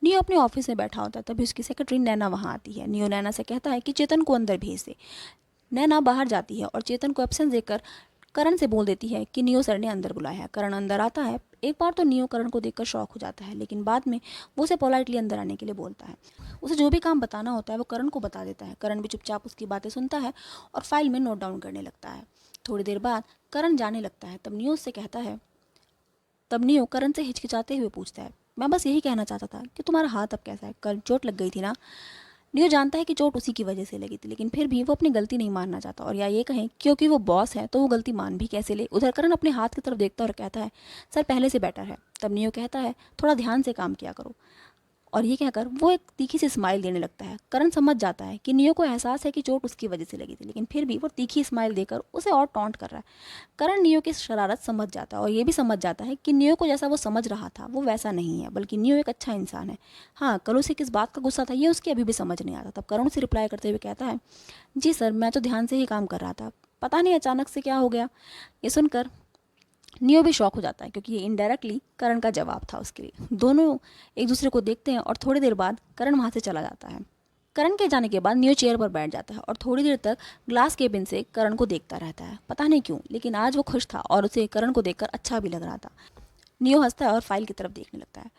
नियो अपने ऑफिस में बैठा होता है, तभी उसकी सेक्रेटरी नैना वहाँ आती है। नियो नैना से कहता है कि चेतन को अंदर भेज दे। नैना बाहर जाती है और चेतन को एब्सेंस देकर करण से बोल देती है कि नियो सर ने अंदर बुलाया है। करण अंदर आता है। एक बार तो नियो करण को देखकर शॉक हो जाता है, लेकिन बाद में वो उसे पोलाइटली अंदर आने के लिए बोलता है। उसे जो भी काम बताना होता है वो करण को बता देता है। करण भी चुपचाप उसकी बातें सुनता है और फाइल में नोट डाउन करने लगता है। थोड़ी देर बाद करण जाने लगता है। तब नियो करण से हिचकिचाते हुए पूछता है, मैं बस यही कहना चाहता था कि तुम्हारा हाथ अब कैसा है, कल चोट लग गई थी ना। नियो जानता है कि चोट उसी की वजह से लगी थी, लेकिन फिर भी वो अपनी गलती नहीं मानना चाहता, और या ये कहें क्योंकि वो बॉस है तो वो गलती मान भी कैसे ले। उधर करण अपने हाथ की तरफ देखता है और कहता है, सर पहले से बेटर है। तब नियो कहता है, थोड़ा ध्यान से काम किया करो। और ये कहकर वो एक तीखी सी स्माइल देने लगता है। करण समझ जाता है कि नियो को एहसास है कि चोट उसकी वजह से लगी थी, लेकिन फिर भी वो तीखी स्माइल देकर उसे और टॉन्ट कर रहा है। करण नियो की शरारत समझ जाता है और ये भी समझ जाता है कि नियो को जैसा वो समझ रहा था वो वैसा नहीं है, बल्कि नियो एक अच्छा इंसान है। हाँ, कल उसे किस बात का गुस्सा था ये उसकी अभी भी समझ नहीं आता। तब करण उसे रिप्लाई करते हुए कहता है, जी सर, मैं तो ध्यान से ही काम कर रहा था, पता नहीं अचानक से क्या हो गया। ये सुनकर नियो भी शॉक हो जाता है, क्योंकि ये इनडायरेक्टली करण का जवाब था उसके लिए। दोनों एक दूसरे को देखते हैं और थोड़ी देर बाद करण वहाँ से चला जाता है। करण के जाने के बाद नियो चेयर पर बैठ जाता है और थोड़ी देर तक ग्लास केबिन से करण को देखता रहता है। पता नहीं क्यों, लेकिन आज वो खुश था और उसे करण को देखकर अच्छा भी लग रहा था। नियो हंसता है और फाइल की तरफ देखने लगता है।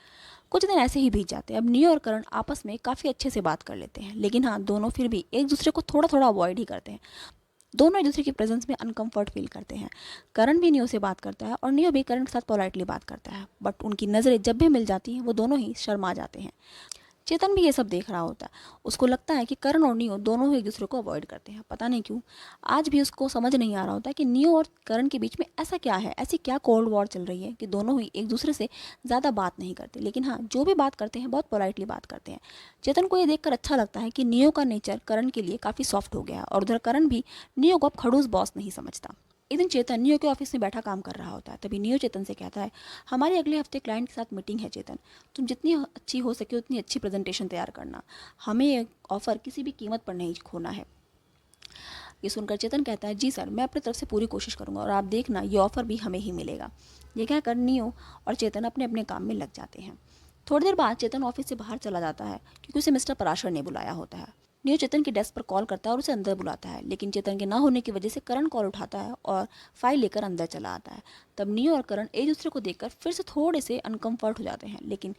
कुछ दिन ऐसे ही बीत जाते हैं। अब नियो और करण आपस में काफ़ी अच्छे से बात कर लेते हैं, लेकिन हाँ दोनों फिर भी एक दूसरे को थोड़ा थोड़ा अवॉइड ही करते हैं। दोनों एक दूसरे की प्रेजेंस में अनकंफर्ट फील करते हैं। करण भी नियो से बात करता है और नियो भी करण के साथ पोलाइटली बात करता है, बट उनकी नज़रें जब भी मिल जाती हैं वो दोनों ही शर्मा जाते हैं। चेतन भी ये सब देख रहा होता है। उसको लगता है कि करण और नियो दोनों ही एक दूसरे को अवॉइड करते हैं, पता नहीं क्यों। आज भी उसको समझ नहीं आ रहा होता कि नियो और करण के बीच में ऐसा क्या है, ऐसी क्या कोल्ड वॉर चल रही है कि दोनों ही एक दूसरे से ज़्यादा बात नहीं करते, लेकिन हाँ जो भी बात करते हैं बहुत पोलाइटली बात करते हैं। चेतन को ये देखकर अच्छा लगता है कि नियो का नेचर करण के लिए काफ़ी सॉफ्ट हो गया है, और उधर करण भी नियो को अब खड़ूस बॉस नहीं समझता। एक दिन चेतन नियो के ऑफिस में बैठा काम कर रहा होता है। तभी नियो चेतन से कहता है, हमारे अगले हफ्ते क्लाइंट के साथ मीटिंग है चेतन, तुम जितनी अच्छी हो सके उतनी अच्छी प्रेजेंटेशन तैयार करना, हमें ये ऑफर किसी भी कीमत पर नहीं खोना है। ये सुनकर चेतन कहता है, जी सर, मैं अपनी तरफ से पूरी कोशिश करूंगा और आप देखना ये ऑफर भी हमें ही मिलेगा। ये कहकर नियो और चेतन अपने अपने काम में लग जाते हैं। थोड़ी देर बाद चेतन ऑफिस से बाहर चला जाता है क्योंकि उसे मिस्टर पराशर ने बुलाया होता है। नियो चेतन की डेस्क पर कॉल करता है और उसे अंदर बुलाता है, लेकिन चेतन के ना होने की वजह से करण कॉल उठाता है और फाइल लेकर अंदर चला आता है। तब नियो और करण एक दूसरे को देखकर फिर से थोड़े से अनकंफर्ट हो जाते हैं, लेकिन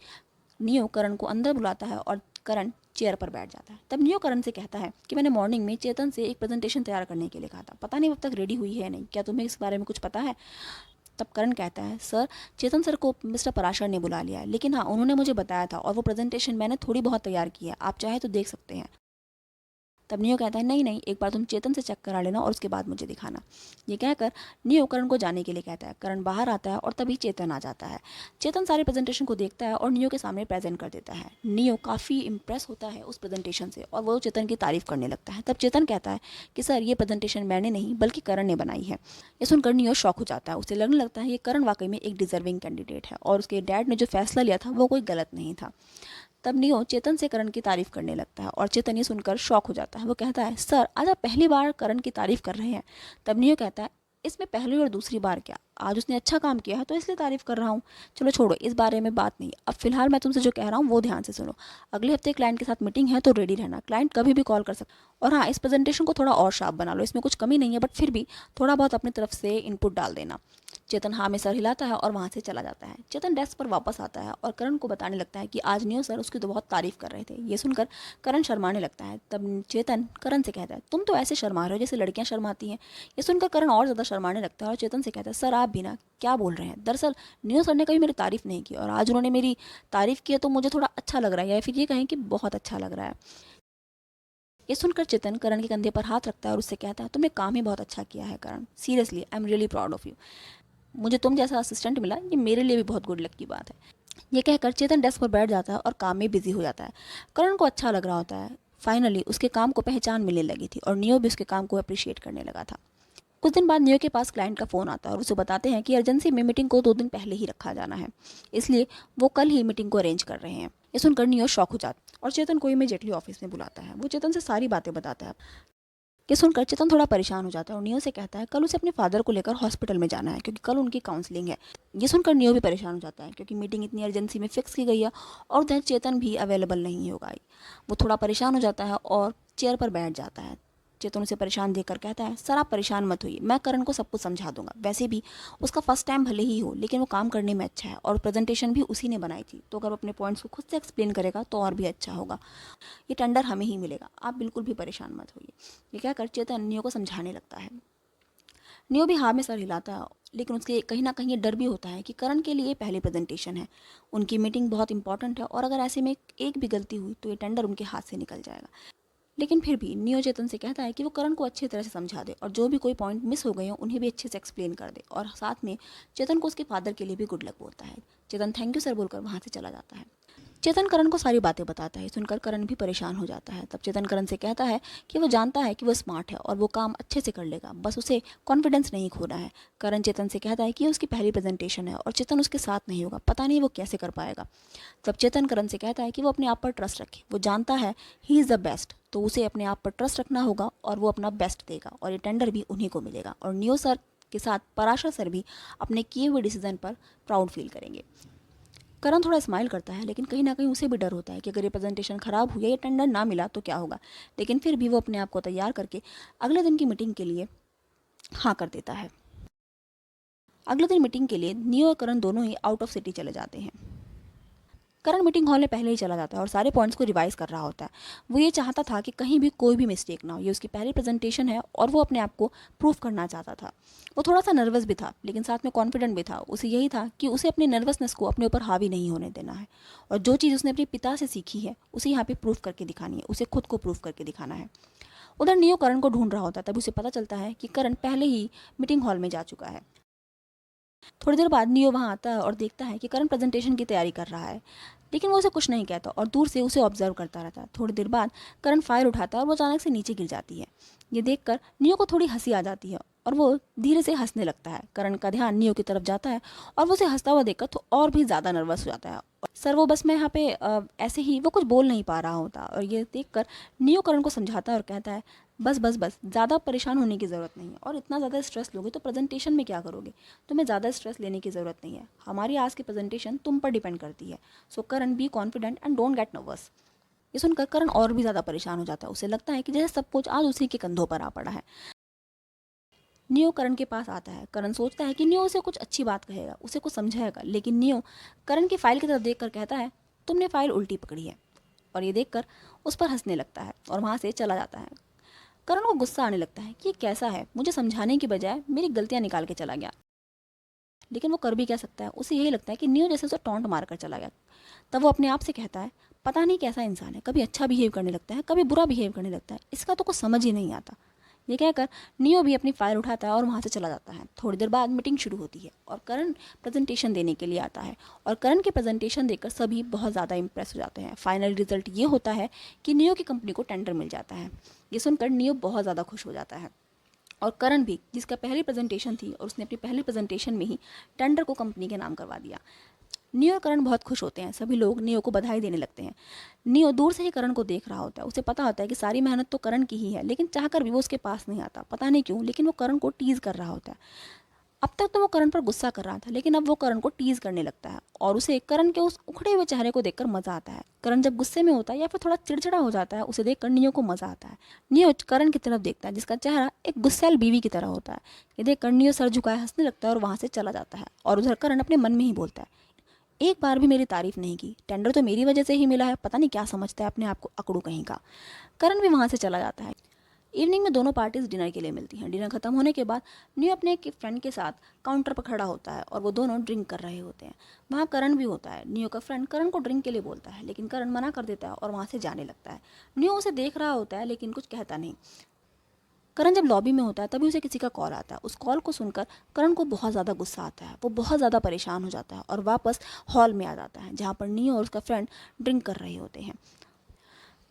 नियो करण को अंदर बुलाता है और करण चेयर पर बैठ जाता है। तब नियो करण से कहता है कि मैंने मॉर्निंग में चेतन से एक प्रेजेंटेशन तैयार करने के लिए कहा था, पता नहीं अब तक रेडी हुई है नहीं, क्या तुम्हें इस बारे में कुछ पता है? तब करण कहता है, सर, चेतन सर को मिस्टर पराशर ने बुला लिया है, लेकिन हाँ, उन्होंने मुझे बताया था और वो प्रेजेंटेशन मैंने थोड़ी बहुत तैयार की है, आप चाहे तो देख सकते हैं। तब नियो कहता है, नहीं नहीं, एक बार तुम चेतन से चेक करा लेना और उसके बाद मुझे दिखाना। ये कहकर नियो करण को जाने के लिए कहता है। करण बाहर आता है और तभी चेतन आ जाता है। चेतन सारे प्रेजेंटेशन को देखता है और नियो के सामने प्रेजेंट कर देता है। नियो काफ़ी इंप्रेस होता है उस प्रेजेंटेशन से और वो चेतन की तारीफ करने लगता है। तब चेतन कहता है कि सर, ये प्रेजेंटेशन मैंने नहीं बल्कि करण ने बनाई है। ये सुनकर नियो शॉक हो जाता है। उसे लगने लगता है ये करण वाकई में एक डिजर्विंग कैंडिडेट है और उसके डैड ने जो फैसला लिया था वो कोई गलत नहीं था। तब नियो चेतन से करण की तारीफ करने लगता है और चेतन ये सुनकर शॉक हो जाता है। वो कहता है, सर, आज आप पहली बार करण की तारीफ कर रहे हैं। तब नियो कहता है, इसमें पहली और दूसरी बार क्या, आज उसने अच्छा काम किया है तो इसलिए तारीफ कर रहा हूँ। चलो छोड़ो, इस बारे में बात नहीं, अब फिलहाल मैं तुमसे जो कह रहा हूँ वो ध्यान से सुनो। अगले हफ्ते क्लाइंट के साथ मीटिंग है तो रेडी रहना, क्लाइंट कभी भी कॉल कर सकता। और हाँ, इस प्रेजेंटेशन को थोड़ा और शार्प बना लो, इसमें कुछ कमी नहीं है, बट फिर भी थोड़ा बहुत अपनी तरफ से इनपुट डाल देना। चेतन हाँ में सर हिलाता है और वहाँ से चला जाता है। चेतन डेस्क पर वापस आता है और करण को बताने लगता है कि आज नियो सर उसकी तो बहुत तारीफ कर रहे थे। ये सुनकर करण शर्माने लगता है। तब चेतन करण से कहता है, तुम तो ऐसे शर्मा रहे हो जैसे लड़कियां शर्माती हैं। ये सुनकर करण और ज़्यादा शर्माने लगता है और चेतन से कहता है, सर आप भी ना, क्या बोल रहे हैं? दरअसल नियो सर ने कभी मेरी तारीफ नहीं की और आज उन्होंने मेरी तारीफ की है तो मुझे थोड़ा अच्छा लग रहा है, या फिर ये कहें कि बहुत अच्छा लग रहा है। ये सुनकर चेतन करण के कंधे पर हाथ रखता है और उससे कहता है, तुमने काम ही बहुत अच्छा किया है Karan, seriously I am really proud of you. मुझे तुम जैसा असिस्टेंट मिला, ये मेरे लिए भी बहुत गुड लक की बात है। ये कहकर चेतन डेस्क पर बैठ जाता है और काम में बिजी हो जाता है। करण को अच्छा लग रहा होता है। फाइनली उसके काम को पहचान मिलने लगी थी और नियो भी उसके काम को अप्रिशिएट करने लगा था। कुछ दिन बाद नियो के पास क्लाइंट का फ़ोन आता है और उसे बताते हैं कि अर्जेंसी में मीटिंग को 2 दिन पहले ही रखा जाना है, इसलिए वो कल ही मीटिंग को अरेंज कर रहे हैं। ये सुनकर नियो शॉक हो जाता है और चेतन को इमीडिएटली ऑफिस में बुलाता है। वो चेतन से सारी बातें बताता है। ये सुनकर चेतन थोड़ा परेशान हो जाता है और नियो से कहता है, कल उसे अपने फादर को लेकर हॉस्पिटल में जाना है क्योंकि कल उनकी काउंसलिंग है। ये सुनकर नियो भी परेशान हो जाता है क्योंकि मीटिंग इतनी अर्जेंसी में फिक्स की गई है और उधर चेतन भी अवेलेबल नहीं होगा। वो थोड़ा परेशान हो जाता है और चेयर पर बैठ जाता है। चेतन उसे परेशान देखकर कहता है, सर आप परेशान मत होइए, मैं करण को सब कुछ समझा दूंगा। वैसे भी उसका फर्स्ट टाइम भले ही हो, लेकिन वो काम करने में अच्छा है और प्रेजेंटेशन भी उसी ने बनाई थी, तो अगर वो अपने पॉइंट्स को खुद से एक्सप्लेन करेगा तो और भी अच्छा होगा। ये टेंडर हमें ही मिलेगा, आप बिल्कुल भी परेशान मत होइए। ये क्या कर चेतन नियो को समझाने लगता है। नियो भी हाँ में सर हिलाता है, लेकिन उसके कहीं ना कहीं ये डर भी होता है कि करण के लिए पहली प्रेजेंटेशन है, उनकी मीटिंग बहुत इंपॉर्टेंट है और अगर ऐसे में एक भी गलती हुई तो ये टेंडर उनके हाथ से निकल जाएगा। लेकिन फिर भी नियो चेतन से कहता है कि वो करण को अच्छी तरह से समझा दे और जो भी कोई पॉइंट मिस हो गए हो उन्हें भी अच्छे से एक्सप्लेन कर दे, और साथ में चेतन को उसके फादर के लिए भी गुड लक बोलता है। चेतन थैंक यू सर बोलकर वहाँ से चला जाता है। चेतन करण को सारी बातें बताता है। सुनकर करण भी परेशान हो जाता है। तब चेतन करण से कहता है कि वो जानता है कि वो स्मार्ट है और वो काम अच्छे से कर लेगा, बस उसे कॉन्फिडेंस नहीं खोना है। करण चेतन से कहता है कि उसकी पहली प्रेजेंटेशन है और चेतन उसके साथ नहीं होगा, पता नहीं वो कैसे कर पाएगा। तब चेतन करण से कहता है कि वो अपने आप पर ट्रस्ट रखे, वो जानता है ही इज़ द बेस्ट, तो उसे अपने आप पर ट्रस्ट रखना होगा और वो अपना बेस्ट देगा और ये टेंडर भी उन्हीं को मिलेगा। और नियो सर के साथ पराशर सर भी अपने किए हुए डिसीजन पर प्राउड फील करेंगे। करण थोड़ा स्माइल करता है, लेकिन कहीं ना कहीं उसे भी डर होता है कि अगर ये प्रेजेंटेशन खराब हुई या ये टेंडर ना मिला तो क्या होगा। लेकिन फिर भी वो अपने आप को तैयार करके अगले दिन की मीटिंग के लिए हाँ कर देता है। अगले दिन मीटिंग के लिए नियो और करण दोनों ही आउट ऑफ सिटी चले जाते हैं। करण मीटिंग हॉल में पहले ही चला जाता है और सारे पॉइंट्स को रिवाइज कर रहा होता है। वो ये चाहता था कि कहीं भी कोई भी मिस्टेक ना हो, ये उसकी पहली प्रेजेंटेशन है और वो अपने आप को प्रूव करना चाहता था। वो थोड़ा सा नर्वस भी था, लेकिन साथ में कॉन्फिडेंट भी था। उसे यही था कि उसे अपनी नर्वसनेस को अपने ऊपर हावी नहीं होने देना है और जो चीज़ उसने अपने पिता से सीखी है उसे यहाँ पे प्रूव करके दिखानी है, उसे खुद को प्रूव करके दिखाना है। उधर नियो करण को ढूंढ रहा होता है, तभी उसे पता चलता है कि करण पहले ही मीटिंग हॉल में जा चुका है। थोड़ी देर बाद नियो वहाँ आता है और देखता है कि करण प्रेजेंटेशन की तैयारी कर रहा है। लेकिन वो उसे कुछ नहीं कहता और दूर से उसे ऑब्जर्व करता रहता है। थोड़ी देर बाद करण फाइल उठाता है और वो अचानक से नीचे गिर जाती है। ये देखकर नियो को थोड़ी हंसी आ जाती है और वो धीरे से हंसने लगता है। करण का ध्यान नियो की तरफ जाता है और वो उसे हंसता हुआ देखकर तो और भी ज़्यादा नर्वस हो जाता है। सर वो बस में यहाँ पे ऐसे ही वो कुछ बोल नहीं पा रहा होता और ये देखकर नियो करण को समझाता है और कहता है बस बस बस, ज़्यादा परेशान होने की ज़रूरत नहीं है और इतना ज़्यादा स्ट्रेस लोगे तो प्रेजेंटेशन में क्या करोगे। तुम्हें ज़्यादा स्ट्रेस लेने की ज़रूरत नहीं है, हमारी आज की प्रेजेंटेशन तुम पर डिपेंड करती है। So Karan, be confident and don't get nervous. ये सुनकर करण और भी ज़्यादा परेशान हो जाता है। उसे लगता है कि जैसे सब कुछ आज उसी के कंधों पर आ पड़ा है। नियो करण के पास आता है। करण सोचता है कि नियो उसे कुछ अच्छी बात कहेगा, उसे कुछ समझाएगा, लेकिन नियो करण की फाइल की तरफ देखकर कहता है तुमने फाइल उल्टी पकड़ी है। और ये देखकर उस पर हंसने लगता है और वहाँ से चला जाता है। करण को गुस्सा आने लगता है कि ये कैसा है, मुझे समझाने की बजाय मेरी गलतियाँ निकाल के चला गया। लेकिन वो कर भी क्या सकता है, उसे यही लगता है कि नियो जैसे उसे टॉन्ट मार कर चला गया। तब वो अपने आप से कहता है पता नहीं कैसा इंसान है, कभी अच्छा बिहेव करने लगता है, कभी बुरा बिहेव करने लगता है, इसका तो कुछ समझ ही नहीं आता। ये कहकर नियो भी अपनी फाइल उठाता है और वहाँ से चला जाता है। थोड़ी देर बाद मीटिंग शुरू होती है और करण प्रेजेंटेशन देने के लिए आता है और करण की प्रेजेंटेशन देखकर सभी बहुत ज़्यादा इंप्रेस हो जाते हैं। फाइनल रिजल्ट ये होता है कि नियो की कंपनी को टेंडर मिल जाता है। ये सुनकर नियो बहुत ज़्यादा खुश हो जाता है और करण भी, जिसका पहली प्रेजेंटेशन थी और उसने अपनी पहली प्रेजेंटेशन में ही टेंडर को कंपनी के नाम करवा दिया। नियो और करण बहुत खुश होते हैं। सभी लोग नियो को बधाई देने लगते हैं। नियो दूर से ही करण को देख रहा होता है। उसे पता होता है कि सारी मेहनत तो करण की ही है, लेकिन चाहकर भी वो उसके पास नहीं आता, पता नहीं क्यों, लेकिन वो करण को टीज कर रहा होता है। अब तक तो वो करण पर गुस्सा कर रहा था, लेकिन अब वो करण को टीज करने लगता है और उसे करण के उस उखड़े हुए चेहरे को देखकर मजा आता है। करण जब गुस्से में होता है या फिर थोड़ा चिड़चिड़ा हो जाता है, उसे देखकर नियो को मजा आता है। नियो करण की तरफ देखता है, जिसका चेहरा एक गुस्सैल बीवी की तरह होता है। ये देखकर नियो सर झुकाए हंसने लगता है और वहां से चला जाता है। और उधर करण अपने मन में ही बोलता है एक बार भी मेरी तारीफ नहीं की, टेंडर तो मेरी वजह से ही मिला है, पता नहीं क्या समझता है अपने आप को अकड़ू कहीं का। करण भी वहाँ से चला जाता है। इवनिंग में दोनों पार्टीज डिनर के लिए मिलती हैं। डिनर खत्म होने के बाद नियो अपने एक फ्रेंड के साथ काउंटर पर खड़ा होता है और वो दोनों ड्रिंक कर रहे होते हैं। वहाँ करण भी होता है। नियो का फ्रेंड करण को ड्रिंक के लिए बोलता है, लेकिन करण मना कर देता है और वहाँ से जाने लगता है। नियो उसे देख रहा होता है लेकिन कुछ कहता नहीं। करण जब लॉबी में होता है तभी उसे किसी का कॉल आता है। उस कॉल को सुनकर करण को बहुत ज़्यादा गुस्सा आता है। वो बहुत ज़्यादा परेशान हो जाता है और वापस हॉल में आ जाता है, जहाँ पर नियो और उसका फ्रेंड ड्रिंक कर रहे होते हैं।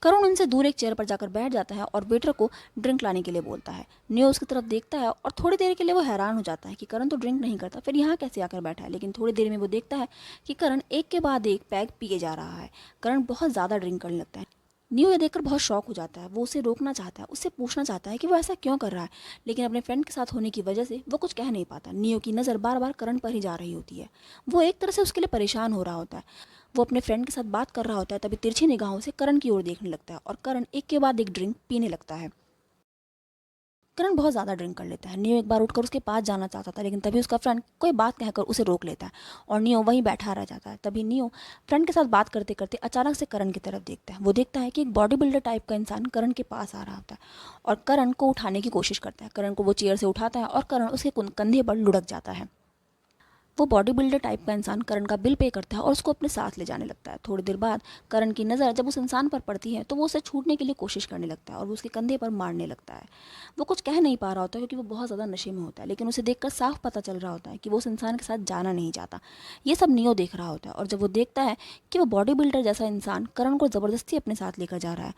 करण उनसे दूर एक चेयर पर जाकर बैठ जाता है और वेटर को ड्रिंक लाने के लिए बोलता है। नियो उसकी तरफ देखता है और थोड़ी देर के लिए वो हैरान हो जाता है कि करण तो ड्रिंक नहीं करता, फिर यहाँ कैसे आकर बैठा है। लेकिन थोड़ी देर में वो देखता है कि करण एक के बाद एक पैग पिए जा रहा है। करण बहुत ज़्यादा ड्रिंक करने लगता है। नियो ये देखकर बहुत शॉक हो जाता है। वो उसे रोकना चाहता है, उससे पूछना चाहता है कि वो ऐसा क्यों कर रहा है, लेकिन अपने फ्रेंड के साथ होने की वजह से वो कुछ कह नहीं पाता। नियो की नज़र बार बार करण पर ही जा रही होती है। वो एक तरह से उसके लिए परेशान हो रहा होता है। वो अपने फ्रेंड के साथ बात कर रहा होता है, तभी तिरछी निगाहों से करण की ओर देखने लगता है और करण एक के बाद एक ड्रिंक पीने लगता है। करण बहुत ज़्यादा ड्रिंक कर लेता है। नियो एक बार उठकर उसके पास जाना चाहता था, लेकिन तभी उसका फ्रेंड कोई बात कहकर उसे रोक लेता है और नियो वहीं बैठा रह जाता है। तभी नियो फ्रेंड के साथ बात करते करते अचानक से करण की तरफ देखता है। वो देखता है कि एक बॉडी बिल्डर टाइप का इंसान करण के पास आ रहा होता है और करण को उठाने की कोशिश करता है। करण को वो चेयर से उठाता है और करण उसके कंधे पर लुढ़क जाता है। वो बॉडी बिल्डर टाइप का इंसान करण का बिल पे करता है और उसको अपने साथ ले जाने लगता है। थोड़ी देर बाद करण की नज़र जब उस इंसान पर पड़ती है तो वो उसे छूटने के लिए कोशिश करने लगता है और वो उसके कंधे पर मारने लगता है। वो कुछ कह नहीं पा रहा होता क्योंकि वो बहुत ज़्यादा नशे में होता है, लेकिन उसे देखकर साफ पता चल रहा होता है कि वो उस इंसान के साथ जाना नहीं चाहता। ये सब नियो देख रहा होता है और जब वो देखता है कि वो बॉडी बिल्डर जैसा इंसान करण को ज़बरदस्ती अपने साथ लेकर जा रहा है,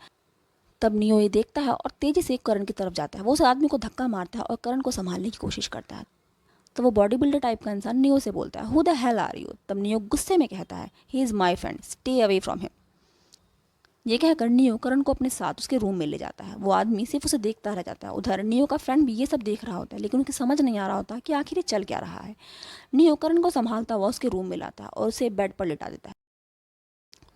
तब नियो ये देखता है और तेज़ी से करण की तरफ जाता है। वो उस आदमी को धक्का मारता है और करण को संभालने की कोशिश करता है। तो वो बॉडी बिल्डर टाइप का इंसान नियो से बोलता है who the hell are you. तब नियो गुस्से में कहता है he is my friend, stay away from him. ये कहकर नियो करण को अपने साथ उसके रूम में ले जाता है। वो आदमी सिर्फ उसे देखता रह जाता है। उधर नियो का फ्रेंड भी ये सब देख रहा होता है, लेकिन उसे समझ नहीं आ रहा होता कि आखिर ये चल क्या रहा है। नियो करण को संभालता हुआ उसके रूम में लाता है और उसे बेड पर लिटा देता है।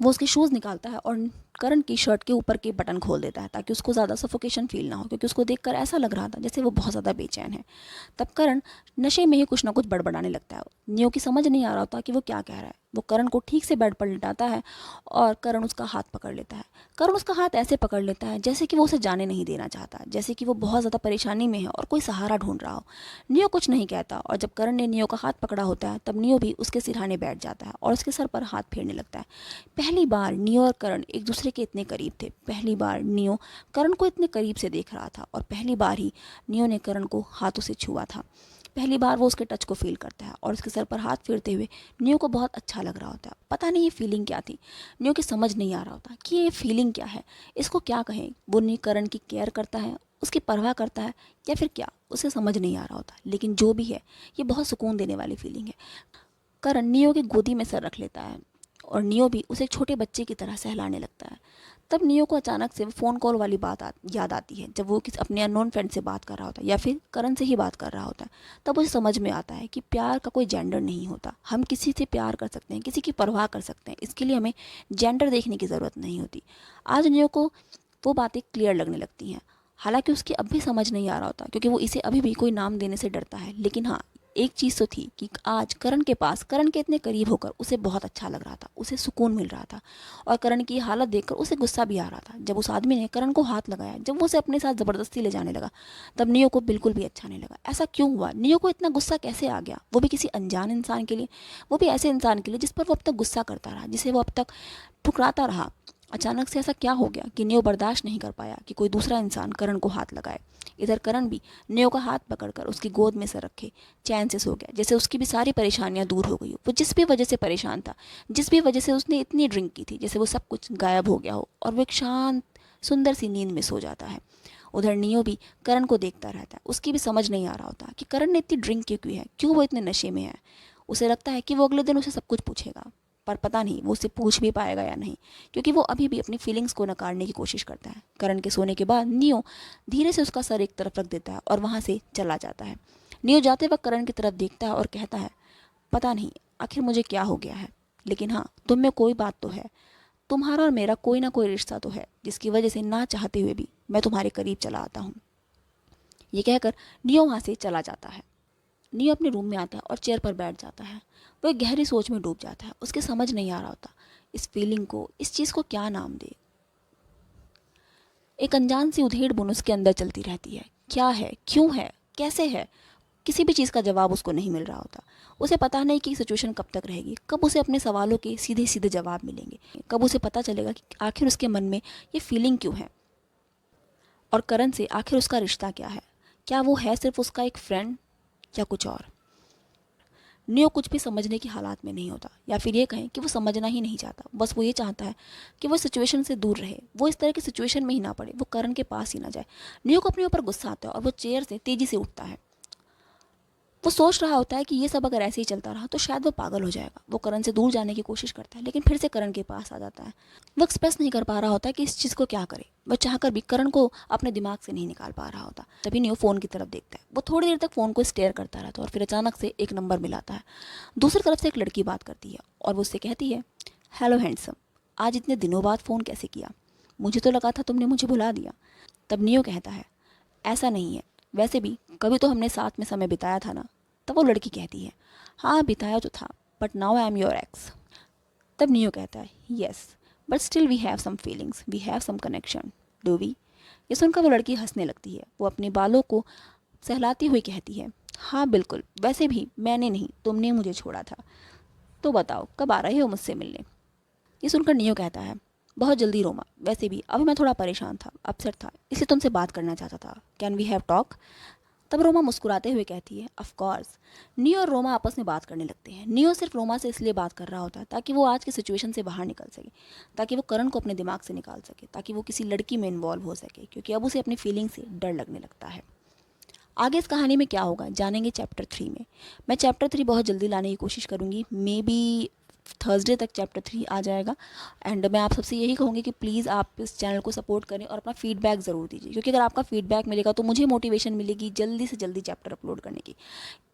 वो उसके शूज़ निकालता है और करण की शर्ट के ऊपर के बटन खोल देता है ताकि उसको ज़्यादा सफोकेशन फील ना हो, क्योंकि उसको देखकर ऐसा लग रहा था जैसे वो बहुत ज़्यादा बेचैन है। तब करण नशे में ही कुछ ना कुछ बड़बड़ाने लगता है। नियो की समझ नहीं आ रहा होता कि वो क्या कह रहा है। वो करण को ठीक से बेड पर लिटाता है और करण उसका हाथ पकड़ लेता है। करण उसका हाथ ऐसे पकड़ लेता है जैसे कि वो उसे जाने नहीं देना चाहता, जैसे कि वो बहुत ज़्यादा परेशानी में है और कोई सहारा ढूंढ रहा हो। नियो कुछ नहीं कहता और जब करण ने नियो का हाथ पकड़ा होता है तब नियो भी उसके सिरहाने बैठ जाता है और उसके सर पर हाथ फेरने लगता है। पहली बार नियो और करण एक दूसरे के इतने करीब थे। पहली बार नियो करण को इतने करीब से देख रहा था और पहली बार ही नियो ने करण को हाथों से छुआ था। पहली बार वो उसके टच को फील करता है और उसके सर पर हाथ फेरते हुए नियो को बहुत अच्छा लग रहा होता है। पता नहीं ये फीलिंग क्या थी, नियो की समझ नहीं आ रहा होता कि ये फीलिंग क्या है, इसको क्या कहें। वो नहीं करण की केयर करता है, उसकी परवाह करता है, या फिर क्या, उसे समझ नहीं आ रहा होता। लेकिन जो भी है, ये बहुत सुकून देने वाली फीलिंग है। करण नियो की गोदी में सर रख लेता है और नियो भी उसे एक छोटे बच्चे की तरह सहलाने लगता है। तब नियो को अचानक से फ़ोन कॉल वाली बात याद आती है, जब वो किसी अपने अननोन फ्रेंड से बात कर रहा होता है या फिर करण से ही बात कर रहा होता है। तब उसे समझ में आता है कि प्यार का कोई जेंडर नहीं होता। हम किसी से प्यार कर सकते हैं, किसी की परवाह कर सकते हैं, इसके लिए हमें जेंडर देखने की ज़रूरत नहीं होती। आज नियो को वो बातें क्लियर लगने लगती हैं। हालांकि उसकी अब भी समझ नहीं आ रहा होता, क्योंकि वो इसे अभी भी कोई नाम देने से डरता है। लेकिन हाँ, एक चीज़ तो थी कि आज करण के पास, करण के इतने करीब होकर उसे बहुत अच्छा लग रहा था, उसे सुकून मिल रहा था। और करण की हालत देखकर उसे गुस्सा भी आ रहा था। जब उस आदमी ने करण को हाथ लगाया, जब वो उसे अपने साथ ज़बरदस्ती ले जाने लगा, तब नियो को बिल्कुल भी अच्छा नहीं लगा। ऐसा क्यों हुआ? नियो को इतना गुस्सा कैसे आ गया, वो भी किसी अनजान इंसान के लिए, वो भी ऐसे इंसान के लिए जिस पर वो अब तक गुस्सा करता रहा, जिसे वो अब तक ठुकराता रहा। अचानक से ऐसा क्या हो गया कि नियो बर्दाश्त नहीं कर पाया कि कोई दूसरा इंसान करण को हाथ लगाए। इधर करण भी नियो का हाथ पकड़कर उसकी गोद में से रखे चैन से सो गया, जैसे उसकी भी सारी परेशानियां दूर हो गई हो। वो जिस भी वजह से परेशान था, जिस भी वजह से उसने इतनी ड्रिंक की थी, जैसे वो सब कुछ गायब हो गया हो और वो एक शांत सुंदर सी नींद में सो जाता है। उधर नियो भी करण को देखता रहता है। उसकी भी समझ नहीं आ रहा होता कि करण ने इतनी ड्रिंक क्यों की है, क्यों वो इतने नशे में है। उसे लगता है कि वो अगले दिन उसे सब कुछ पूछेगा, पर पता नहीं वो उससे पूछ भी पाएगा या नहीं, क्योंकि वो अभी भी अपनी फीलिंग्स को नकारने की कोशिश करता है। करण के सोने के बाद नियो धीरे से उसका सर एक तरफ रख देता है और वहाँ से चला जाता है। नियो जाते वक्त करण की तरफ देखता है और कहता है, पता नहीं आखिर मुझे क्या हो गया है, लेकिन हाँ, तुम में कोई बात तो है। तुम्हारा और मेरा कोई ना कोई रिश्ता तो है, जिसकी वजह से ना चाहते हुए भी मैं तुम्हारे करीब चला आता हूँ। ये कहकर नियो वहाँ से चला जाता है। नियो अपने रूम में आता है और चेयर पर बैठ जाता है। वो एक गहरी सोच में डूब जाता है। उसके समझ नहीं आ रहा होता इस फीलिंग को, इस चीज़ को क्या नाम दे। एक अनजान सी उधेड़ बुन उसके अंदर चलती रहती है। क्या है, क्यों है, कैसे है, किसी भी चीज़ का जवाब उसको नहीं मिल रहा होता। उसे पता नहीं कि सिचुएशन कब तक रहेगी, कब उसे अपने सवालों के सीधे सीधे जवाब मिलेंगे, कब उसे पता चलेगा कि आखिर उसके मन में ये फीलिंग क्यों है और करण से आखिर उसका रिश्ता क्या है। क्या वो है सिर्फ उसका एक फ्रेंड या कुछ और। नियो कुछ भी समझने की हालात में नहीं होता, या फिर ये कहें कि वो समझना ही नहीं चाहता। बस वो ये चाहता है कि वो सिचुएशन से दूर रहे, वो इस तरह की सिचुएशन में ही ना पड़े, वो करण के पास ही ना जाए। नियो को अपने ऊपर गुस्सा आता है और वो चेयर से तेजी से उठता है। वो सोच रहा होता है कि ये सब अगर ऐसे ही चलता रहा तो शायद वो पागल हो जाएगा। वो करण से दूर जाने की कोशिश करता है, लेकिन फिर से करण के पास आ जाता है। वो एक्सप्रेस नहीं कर पा रहा होता कि इस चीज़ को क्या करे। वह चाहकर भी करण को अपने दिमाग से नहीं निकाल पा रहा होता। तभी नियो फ़ोन की तरफ देखता है। वो थोड़ी देर तक फ़ोन को स्टेयर करता रहता है और फिर अचानक से एक नंबर मिलाता है। दूसरी तरफ से एक लड़की बात करती है और वो उससे कहती है, हेलो हैंडसम, आज इतने दिनों बाद फ़ोन कैसे किया? मुझे तो लगा था तुमने मुझे भुला दिया। तब नियो कहता है, ऐसा नहीं है, वैसे भी कभी तो हमने साथ में समय बिताया था ना। तब वो लड़की कहती है, हाँ बिताया तो था, but now I am your ex. तब नियो कहता है, yes, but still we have some feelings, we have some connection, do we. ये सुनकर वो लड़की हंसने लगती है। वो अपने बालों को सहलाती हुई कहती है, हाँ बिल्कुल, वैसे भी मैंने नहीं, तुमने मुझे छोड़ा था। तो बताओ कब आ रहे हो मुझसे मिलने? ये सुनकर नियो कहता है, बहुत जल्दी रोमा, वैसे भी अभी मैं थोड़ा परेशान था, अपसेट था, इसलिए तुमसे बात करना चाहता था। Can we have talk? तब रोमा मुस्कुराते हुए कहती है, ऑफ कोर्स। नियो और रोमा आपस में बात करने लगते हैं। नियो सिर्फ रोमा से इसलिए बात कर रहा होता है ताकि वो आज की सिचुएशन से बाहर निकल सके, ताकि वो करण को अपने दिमाग से निकाल सके, ताकि वो किसी लड़की में इन्वॉल्व हो सके, क्योंकि अब उसे अपनी फीलिंग से डर लगने लगता है। आगे इस कहानी में क्या होगा जानेंगे चैप्टर 3 में। मैं चैप्टर 3 बहुत जल्दी लाने की कोशिश करूँगी, मे बी थर्सडे तक चैप्टर 3 आ जाएगा। एंड मैं आप सबसे यही कहूँगी कि प्लीज़ आप इस चैनल को सपोर्ट करें और अपना फीडबैक ज़रूर दीजिए, क्योंकि अगर आपका फीडबैक मिलेगा तो मुझे मोटिवेशन मिलेगी जल्दी से जल्दी चैप्टर अपलोड करने की।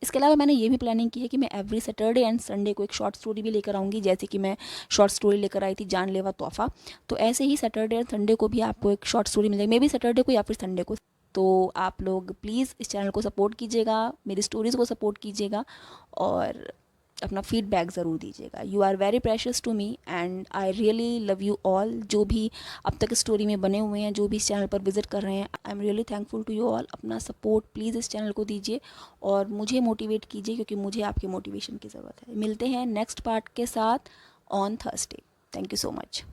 इसके अलावा मैंने ये भी प्लानिंग की है कि मैं एवरी सैटरडे एंड संडे को एक शॉर्ट स्टोरी भी लेकर आऊँगी, जैसे कि मैं शॉर्ट स्टोरी लेकर आई थी जानलेवा तोहफा। तो ऐसे ही सैटरडे एंड संडे को भी आपको एक शॉर्ट स्टोरी मिलेगी, मे बी सैटरडे को या फिर संडे को। तो आप लोग प्लीज़ इस चैनल को सपोर्ट कीजिएगा, मेरी स्टोरीज़ को सपोर्ट कीजिएगा और अपना फीडबैक ज़रूर दीजिएगा। You are very precious to me and I really love you all. जो भी अब तक स्टोरी में बने हुए हैं, जो भी इस चैनल पर विजिट कर रहे हैं, I am really thankful to you all. अपना सपोर्ट प्लीज़ इस चैनल को दीजिए और मुझे मोटिवेट कीजिए, क्योंकि मुझे आपके मोटिवेशन की ज़रूरत है। मिलते हैं नेक्स्ट पार्ट के साथ on Thursday. Thank you so much.